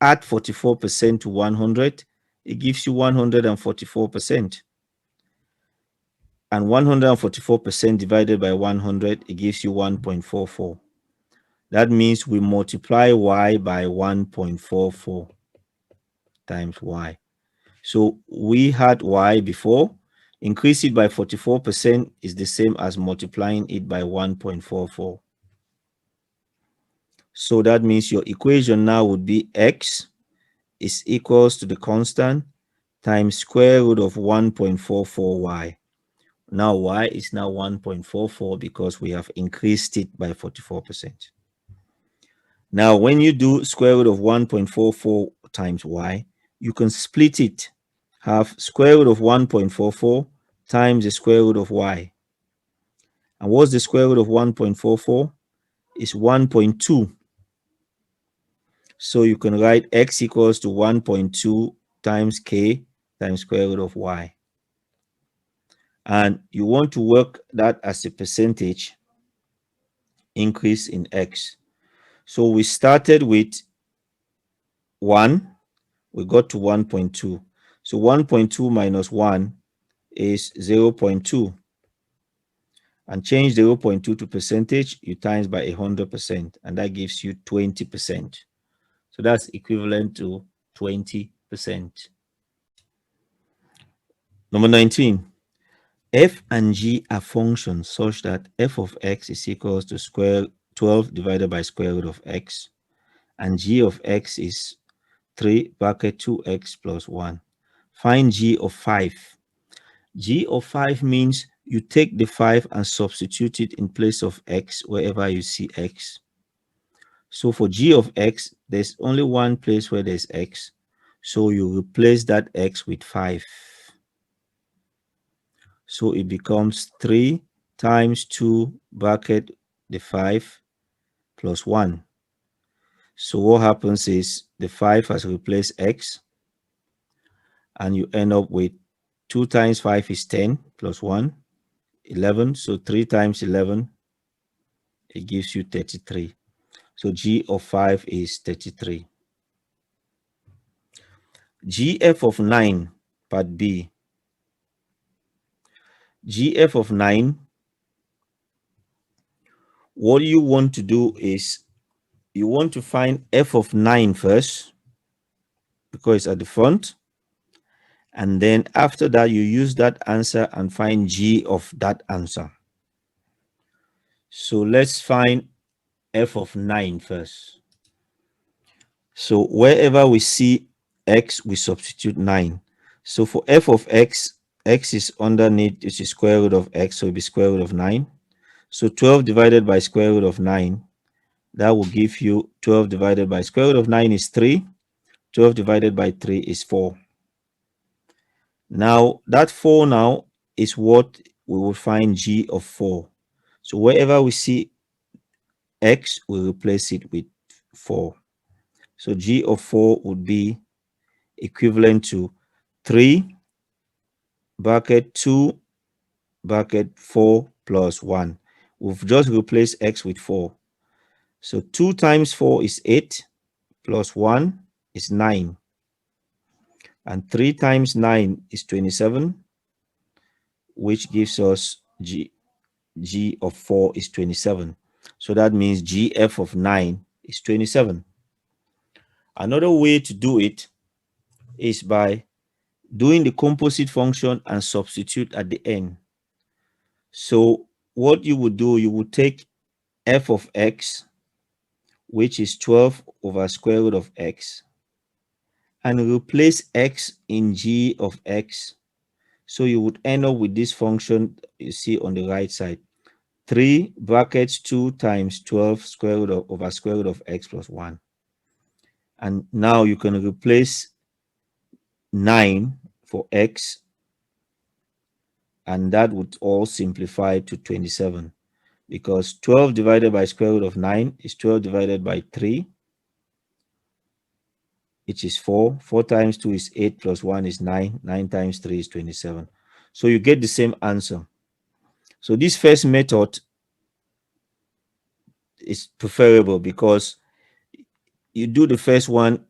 add 44% to 100, it gives you 144%. And 144% divided by 100, it gives you 1.44. That means we multiply y by 1.44 times y. So we had y before. Increase it by 44% is the same as multiplying it by 1.44. So that means your equation now would be x is equals to the constant times square root of 1.44y. Now y is now 1.44 because we have increased it by 44%. Now when you do square root of 1.44 times y, you can split it. Have square root of 1.44 times the square root of y. And what's the square root of 1.44? Is 1.2. So you can write x equals to 1.2 times k times square root of y. And you want to work that as a percentage increase in x. So we started with 1, we got to 1.2. So 1.2 minus 1 is 0.2. And change 0.2 to percentage, you times by 100%, and that gives you 20%. So that's equivalent to 20%. Number 19. F and g are functions such that f of x is equals to square 12 divided by square root of x, and g of x is 3 bracket 2x plus 1. Find g of 5. G of 5 means you take the 5 and substitute it in place of x wherever you see x. So for g of x, there's only one place where there's x. So you replace that x with 5. So it becomes 3 times 2 bracket the 5 plus 1. So what happens is the 5 has replaced x, and you end up with 2 times 5 is 10 plus 1, 11. So 3 times 11, it gives you 33. So g of 5 is 33. GF of 9, part B. GF of 9, what you want to do is you want to find f of 9 first because it's at the front. And then after that, you use that answer and find g of that answer. So let's find f of 9 first. So wherever we see x, we substitute 9. So for f of x, x is underneath, which is square root of x, so it'll be square root of 9. So 12 divided by square root of 9, that will give you 12 divided by square root of 9 is 3. 12 divided by 3 is 4. Now, that 4 now is what we will find g of 4. So wherever we see x, we replace it with 4. So g of 4 would be equivalent to 3 bracket 2 bracket 4 plus 1. We've just replaced x with 4. So 2 times 4 is 8 plus 1 is 9. And 3 times 9 is 27, which gives us g of 4 is 27. So that means gf of 9 is 27. Another way to do it is by doing the composite function and substitute at the end. So what you would do, you would take f of x, which is 12 over square root of x, and replace x in g of x. So you would end up with this function you see on the right side. 3 brackets 2 times 12 square root of, over square root of x plus 1. And now you can replace 9 for x, and that would all simplify to 27, because 12 divided by square root of 9 is 12 divided by 3 which is 4. 4 times 2 is 8 plus 1 is 9. 9 times 3 is 27. So you get the same answer. So this first method is preferable because you do the first one,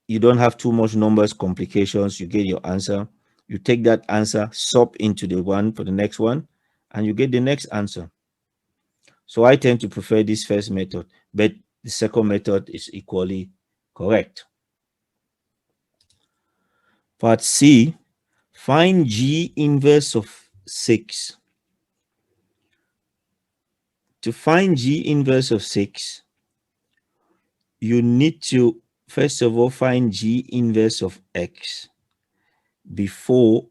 you don't have too much numbers complications, you get your answer. You take that answer, sub into the one for the next one, and you get the next answer. So I tend to prefer this first method, but the second method is equally correct. Part C, find G inverse of 6. To find G inverse of 6, you need to first of all find G inverse of X before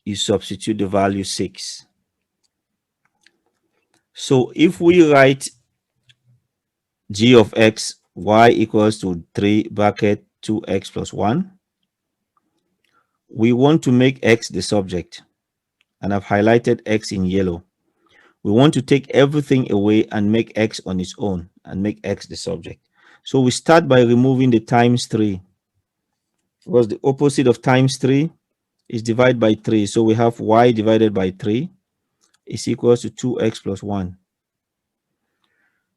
you substitute the value 6. So if we write G of X, Y equals to 3 bracket 2X plus 1, we want to make X the subject, and I've highlighted X in yellow. We want to take everything away and make X on its own and make X the subject. So we start by removing the times 3, because the opposite of times 3 is divided by 3. So we have Y divided by 3 is equals to 2X plus 1.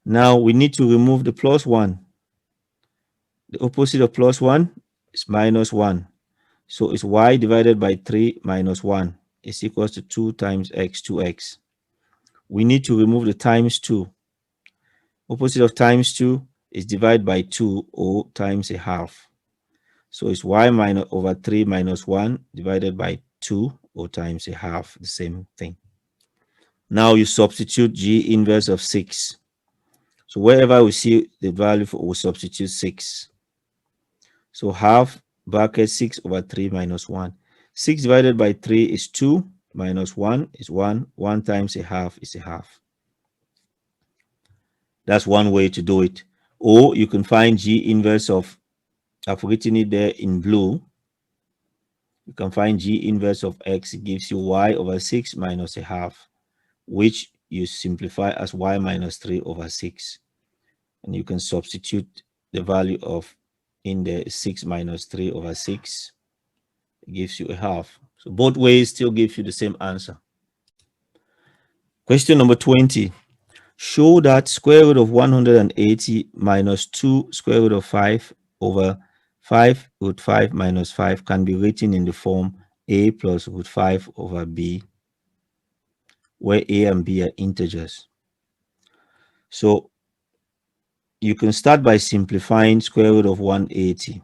Now we need to remove the plus 1. The opposite of plus 1 is minus 1. So it's Y divided by 3 minus 1 is equals to 2 times X, 2X. We need to remove the times 2. Opposite of times 2 is divided by 2, or times a half. So it's Y minus over 3 minus 1 divided by 2, or times a half, the same thing. Now you substitute G inverse of 6. So wherever we see the value for, we'll substitute 6. So half bracket 6 over 3 minus 1. 6 divided by 3 is 2, minus 1 is 1. 1 times a half is a half. That's one way to do it. Or you can find G inverse of, I've written it there in blue. You can find G inverse of X. It gives you Y over 6 minus a half, which you simplify as Y minus 3 over 6. And you can substitute the value of in the 6 minus 3 over 6. It gives you a half. So both ways still gives you the same answer. Question number 20. Show that square root of 180 minus 2 square root of 5 over 5 root 5 minus 5 can be written in the form a plus root 5 over b, where a and b are integers. So you can start by simplifying square root of 180.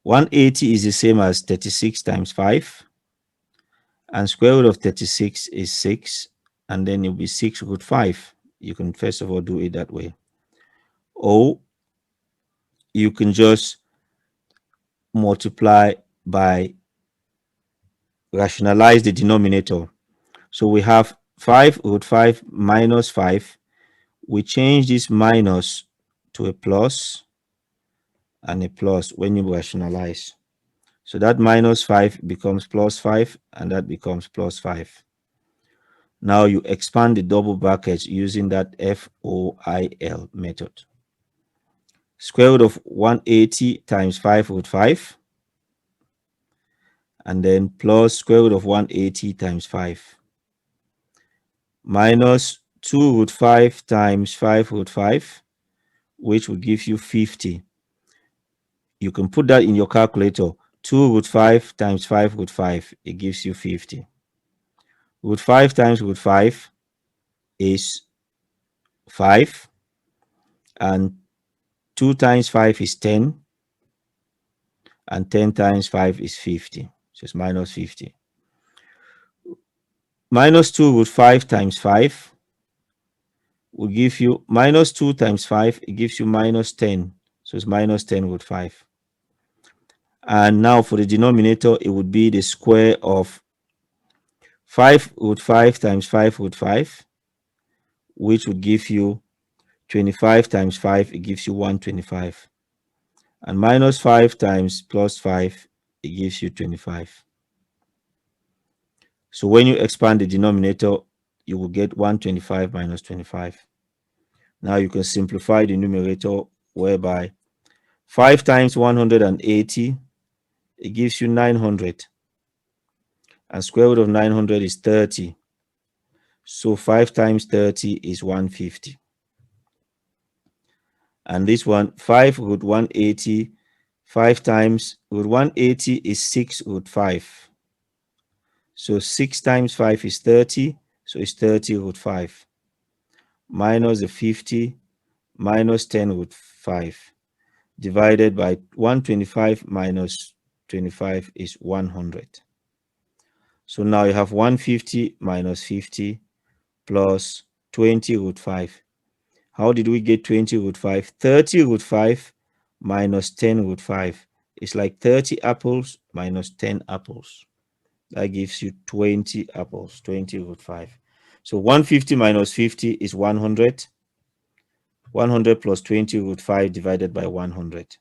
180 is the same as 36 times 5, and square root of 36 is 6, and then it'll be 6 root 5. You can first of all do it that way. Or you can just multiply by rationalize the denominator. So we have 5 root 5 minus 5. We change this minus to a plus and a plus when you rationalize. So that minus 5 becomes plus 5, and that becomes plus 5. Now you expand the double brackets using that FOIL method. Square root of 180 times 5 root 5, and then plus square root of 180 times 5, minus 2 root 5 times 5 root 5, which will give you 50. You can put that in your calculator. 2 root 5 times 5 root 5, it gives you 50. Root 5 times root 5 is 5, and 2 times 5 is 10, and 10 times 5 is 50. So it's minus 50. Minus 2 root 5 times 5 will give you minus 2 times 5, it gives you minus 10. So it's minus 10 root 5. And now for the denominator, it would be the square of 5 root 5 times 5 root 5, which would give you 25 times 5, it gives you 125. And minus 5 times plus 5, it gives you 25. So when you expand the denominator, you will get 125 minus 25. Now you can simplify the numerator, whereby 5 times 180, it gives you 900. And square root of 900 is 30. So 5 times 30 is 150. And this one, 5 root 180, 5 times root 180 is 6 root 5. So 6 times 5 is 30. So it's 30 root 5. Minus the 50 minus 10 root 5 divided by 125 minus 25 is 100. So now you have 150 minus 50 plus 20 root 5. How did we get 20 root 5? 30 root 5 minus 10 root 5. It's like 30 apples minus 10 apples. That gives you 20 apples, 20 root 5. So 150 minus 50 is 100. 100 plus 20 root 5 divided by 100.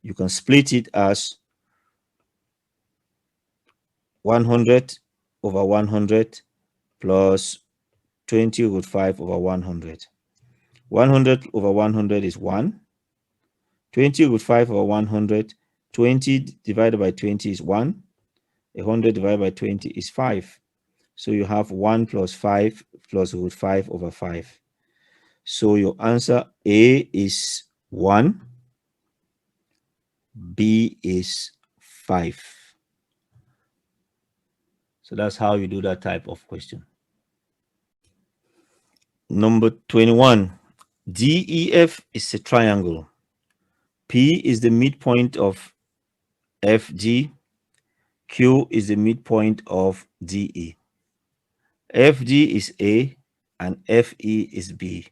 You can split it as 100 over 100 plus 20 root 5 over 100. 100 over 100 is 1. 20 root 5 over 100. 20 divided by 20 is 1. 100 divided by 20 is 5. So you have 1 plus 5 plus root 5 over 5. So your answer A is 1. B is 5. So that's how you do that type of question. Number 21. DEF is a triangle. P is the midpoint of FG. Q is the midpoint of DE. FG is A and FE is B.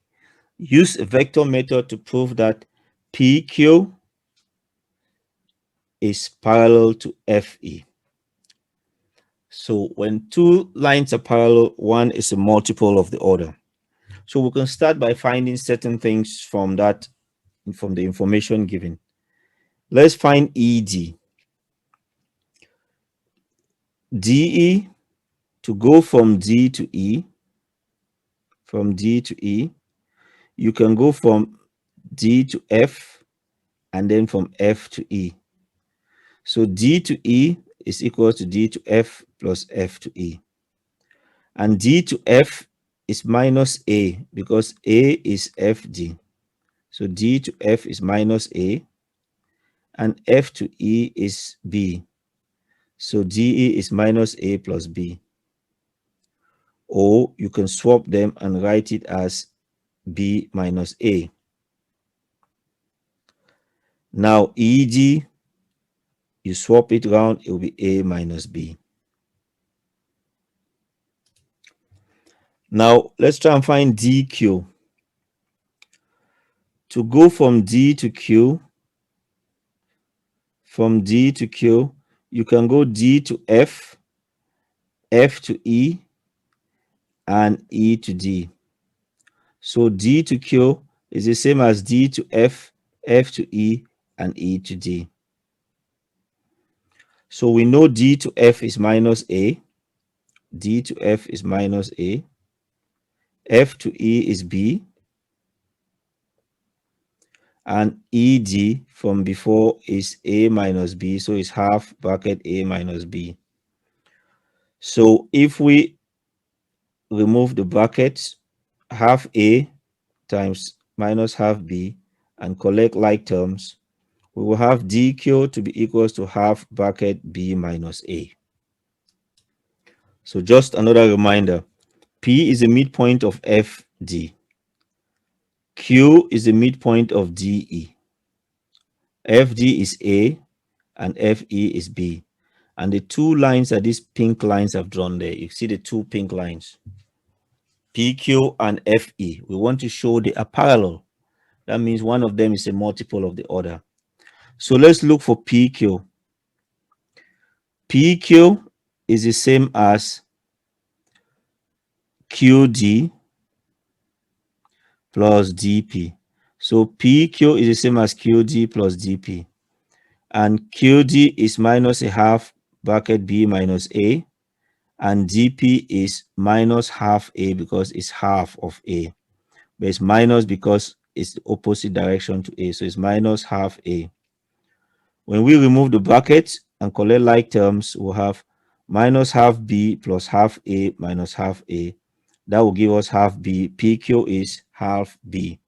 Use a vector method to prove that PQ is parallel to FE. So when two lines are parallel, one is a multiple of the other. So we can start by finding certain things from the information given. Let's find ED. DE, to go from D to E, you can go from D to F and then from F to E. So D to E is equal to D to F plus F to E. And D to F is minus A because A is FD. So D to F is minus A and F to E is B. So DE is minus A plus B. Or you can swap them and write it as B minus A. Now ED, you swap it around, it will be A minus B. Now let's try and find DQ. To go from D to Q, you can go D to F, F to E, and E to D. So D to Q is the same as D to F, F to E, and E to D. So we know D to F is minus A. D to F is minus A. F to E is B. And ED from before is A minus B. So it's half bracket A minus B. So if we remove the brackets, half A times minus half B, and collect like terms, we will have DQ to be equals to half bracket B minus A. So just another reminder, P is the midpoint of FD. Q is the midpoint of DE. FD is A and FE is B. And the two lines are these pink lines I've drawn there. You see the two pink lines, PQ and FE. We want to show they are parallel. That means one of them is a multiple of the other. So let's look for PQ. PQ is the same as QD plus DP. So PQ is the same as QD plus DP. And QD is minus a half bracket B minus A. And DP is minus half A because it's half of A. But it's minus because it's the opposite direction to A. So it's minus half A. When we remove the brackets and collect like terms, we'll have minus half b plus half a minus half a. That will give us half b. PQ is half b.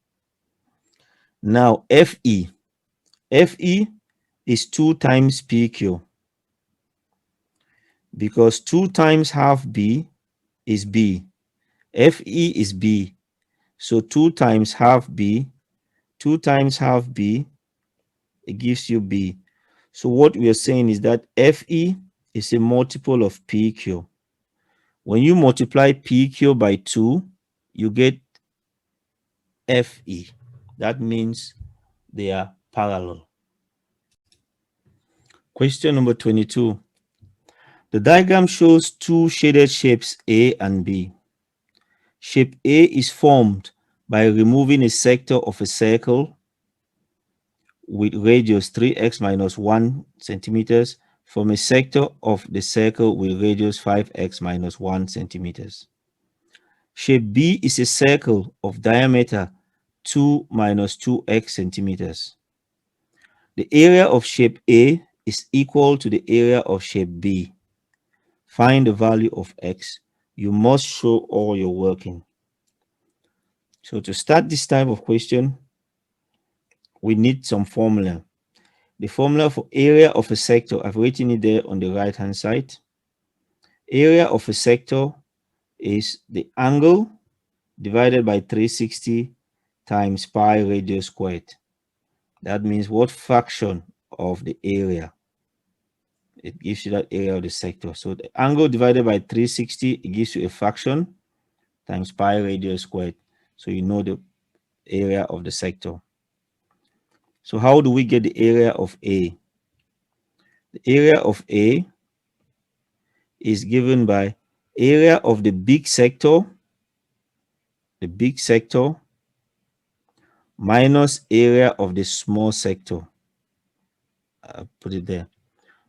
Now FE. FE is 2 times PQ, because 2 times half b is b. FE is b. So 2 times half b, 2 times half b, it gives you b. So what we are saying is that FE is a multiple of PQ. When you multiply PQ by 2, you get FE. That means they are parallel. Question number 22. The diagram shows two shaded shapes A and B. Shape A is formed by removing a sector of a circle with radius 3x minus 1 centimeters from a sector of the circle with radius 5x minus 1 centimeters. Shape B is a circle of diameter 2 minus 2x centimeters. The area of shape A is equal to the area of shape B. Find the value of x. You must show all your working. So to start this type of question, we need some formula. The formula for area of a sector, I've written it there on the right hand side. Area of a sector is the angle divided by 360 times pi radius squared. That means what fraction of the area? It gives you that area of the sector. So the angle divided by 360, it gives you a fraction times pi radius squared. So you know the area of the sector. So how do we get the area of A? The area of A is given by area of the big sector minus area of the small sector. I'll put it there.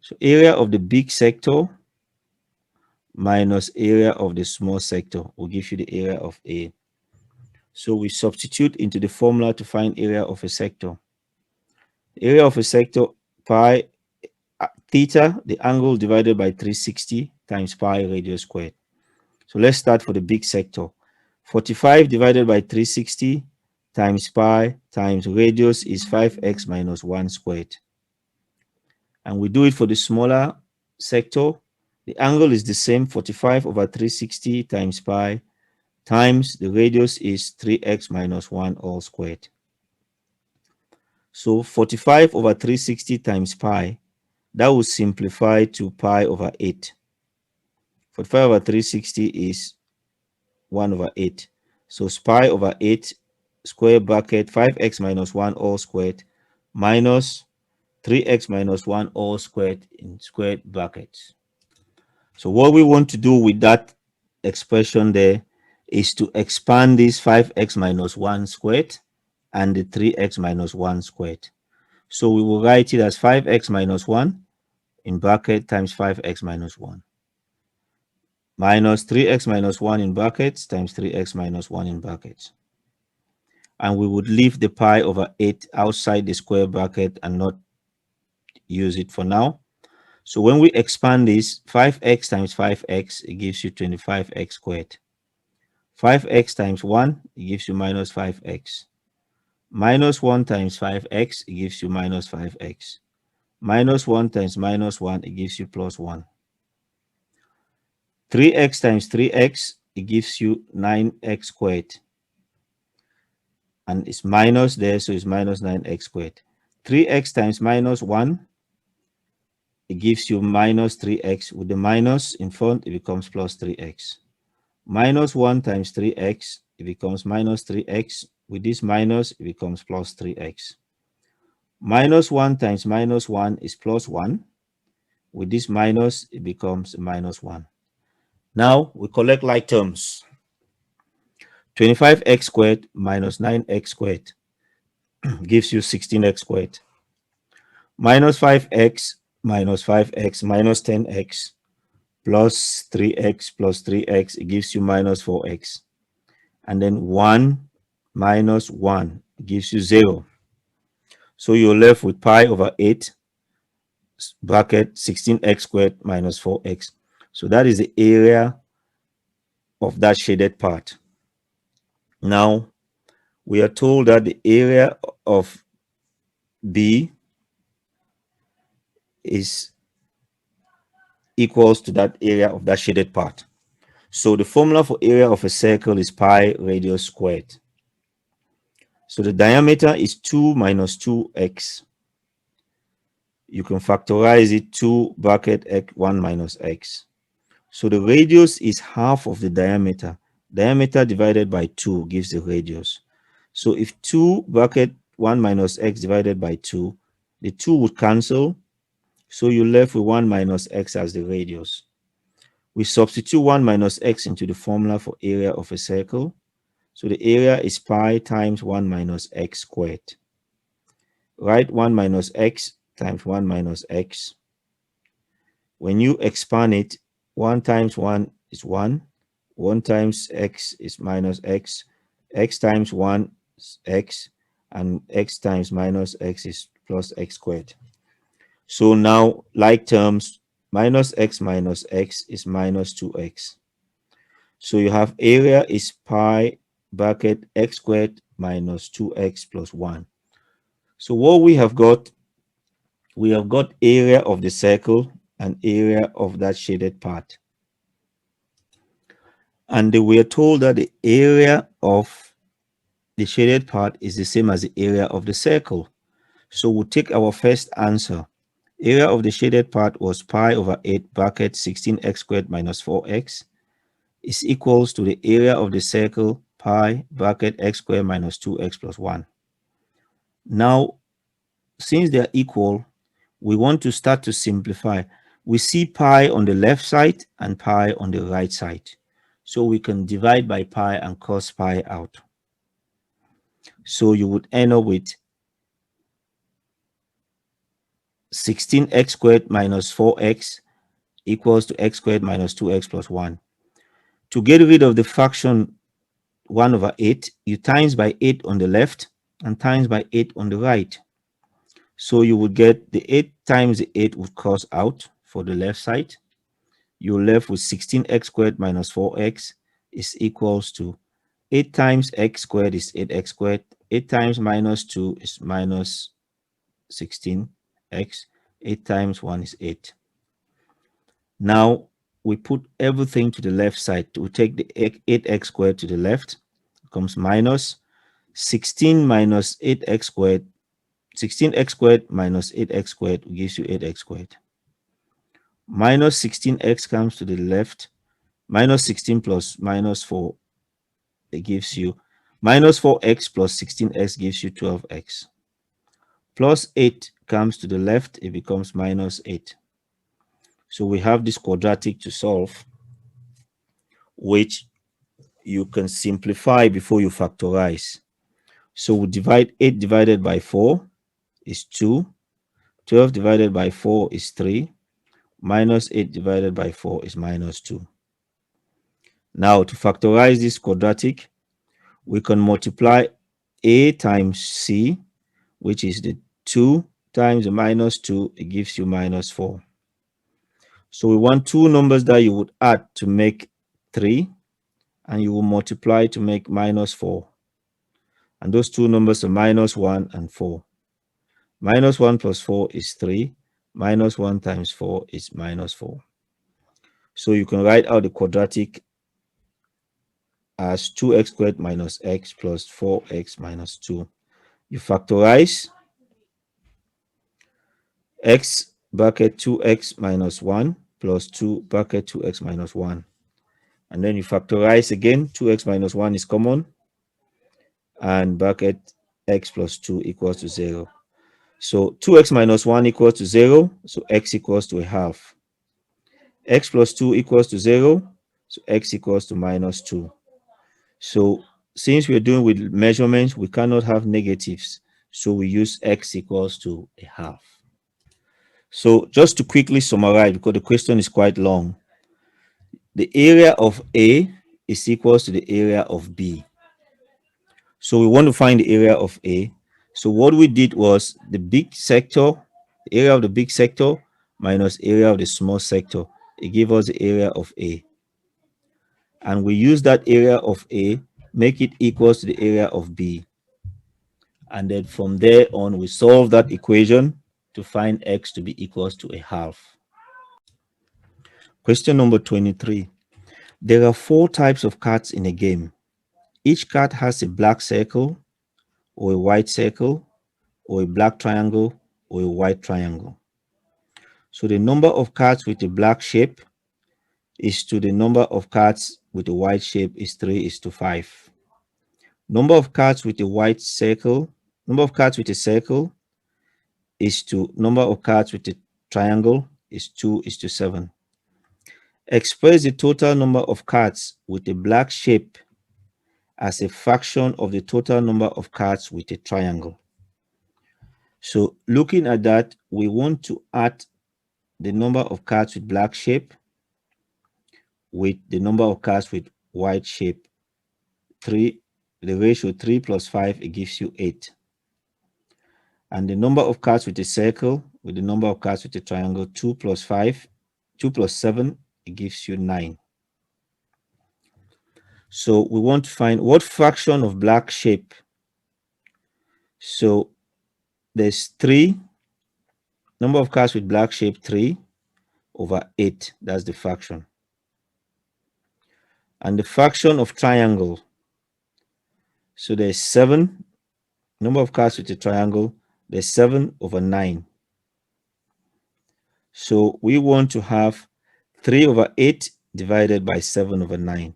So area of the big sector minus area of the small sector will give you the area of A. So we substitute into the formula to find area of a sector. Area of a sector, pi theta, the angle divided by 360 times pi radius squared. So let's start for the big sector. 45 divided by 360 times pi times radius is 5x minus 1 squared. And we do it for the smaller sector. The angle is the same, 45 over 360 times pi times the radius is 3x minus 1 all squared. So 45 over 360 times pi, that will simplify to pi over 8. 45 over 360 is 1 over 8. So pi over 8 square bracket 5x minus 1 all squared minus 3x minus 1 all squared in squared brackets. So what we want to do with that expression there is to expand this 5x minus 1 squared and the 3x minus 1 squared. So we will write it as 5x minus 1 in bracket times 5x minus 1 minus 3x minus 1 in brackets times 3x minus 1 in brackets. And we would leave the pi over 8 outside the square bracket and not use it for now. So when we expand this, 5x times 5x, it gives you 25x squared. 5x times 1, it gives you minus 5x. Minus 1 times 5x, it gives you minus 5x. Minus 1 times minus 1, it gives you plus 1. 3x times 3x, it gives you 9x squared. And it's minus there, so it's minus 9x squared. 3x times minus 1, it gives you minus 3x. With the minus in front, it becomes plus 3x. Minus 1 times 3x, it becomes minus 3x. With this minus, it becomes plus 3x. Minus 1 times minus 1 is plus 1. With this minus, it becomes minus 1. Now, we collect like terms. 25x squared minus 9x squared gives you 16x squared. Minus 5x minus 5x minus 10x plus 3x, it gives you minus 4x. And then 1 minus 1 gives you 0. So you're left with pi over 8 bracket 16x squared minus 4x. So that is the area of that shaded part. Now, we are told that the area of B is equals to that area of that shaded part. So the formula for area of a circle is pi radius squared. So the diameter is 2 minus 2x. You can factorize it, 2 bracket x 1 minus x. So the radius is half of the diameter. Diameter divided by 2 gives the radius. So if 2 bracket 1 minus x divided by 2, the 2 would cancel. So you're left with 1 minus x as the radius. We substitute 1 minus x into the formula for area of a circle. So the area is pi times 1 minus x squared. Write 1 minus x times 1 minus x. When you expand it, 1 times 1 is 1. 1 times x is minus x. X times 1 is x. And x times minus x is plus x squared. So now, like terms, minus x is minus 2x. So you have area is pi bracket x squared minus 2x plus 1. So what we have got area of the circle and area of that shaded part. And we are told that the area of the shaded part is the same as the area of the circle. So we'll take our first answer. Area of the shaded part was pi over 8 bracket 16x squared minus 4x is equals to the area of the circle pi bracket x squared minus 2x plus 1. Now, since they are equal, we want to start to simplify. We see pi on the left side and pi on the right side. So we can divide by pi and cross pi out. So you would end up with 16x squared minus 4x equals to x squared minus 2x plus 1. To get rid of the fraction 1 over 8, you times by 8 on the left and times by 8 on the right. So you would get the 8 times the 8 would cross out for the left side. You're left with 16x squared minus 4x is equals to 8 times x squared is 8x squared. 8 times minus 2 is minus 16x. 8 times 1 is 8. Now we put everything to the left side. We take the 8x squared to the left. It comes minus 16 minus 8x squared. 16x squared minus 8x squared gives you 8x squared. Minus 16x comes to the left. Minus 16 plus minus 4, it gives you minus 4x plus 16x gives you 12x. Plus 8 comes to the left, it becomes minus 8. So we have this quadratic to solve, which you can simplify before you factorize. So we divide 8 divided by 4 is 2. 12 divided by 4 is 3. Minus 8 divided by 4 is minus 2. Now, to factorize this quadratic, we can multiply a times c, which is the 2 times the minus 2, it gives you minus 4. So we want two numbers that you would add to make 3, and you will multiply to make minus 4. And those two numbers are minus 1 and 4. Minus 1 plus 4 is 3. Minus 1 times 4 is minus 4. So you can write out the quadratic as 2x squared minus x plus 4x minus 2. You factorize x bracket 2x minus 1 plus 2 bracket 2x minus 1. And then you factorize again. 2x minus 1 is common. And bracket x plus 2 equals to 0. So 2x minus 1 equals to 0. So x equals to a half. X plus 2 equals to 0. So x equals to minus 2. So since we're doing with measurements, we cannot have negatives. So we use x equals to a half. So just to quickly summarize, because the question is quite long, the area of A is equals to the area of B. So we want to find the area of A. So what we did was the big sector, the area of the big sector minus area of the small sector. It gives us the area of A. And we use that area of A, make it equals to the area of B. And then from there on, we solve that equation to find x to be equals to a half. Question number 23. There are 4 types of cards in a game. Each card has a black circle, or a white circle, or a black triangle, or a white triangle. So the number of cards with a black shape is to the number of cards with a white shape is 3:5. Number of cards with a white circle, number of cards with a circle is to number of cards with a triangle is 2:7. Express the total number of cards with a black shape as a fraction of the total number of cards with a triangle. So looking at that, we want to add the number of cards with black shape with the number of cards with white shape. The ratio 3 plus 5, it gives you 8. And the number of cards with a circle with the number of cards with a triangle, 2 plus 7, it gives you 9. So we want to find what fraction of black shape. So there's 3, number of cards with black shape 3/8. That's the fraction. And the fraction of triangle. So there's 7, number of cards with a triangle, there's 7/9. So we want to have 3/8 divided by 7/9,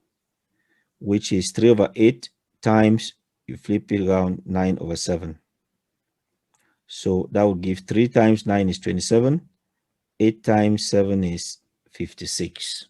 which is 3/8 times, you flip it around, 9/7. So that would give 3 times 9 is 27, 8 times 7 is 56.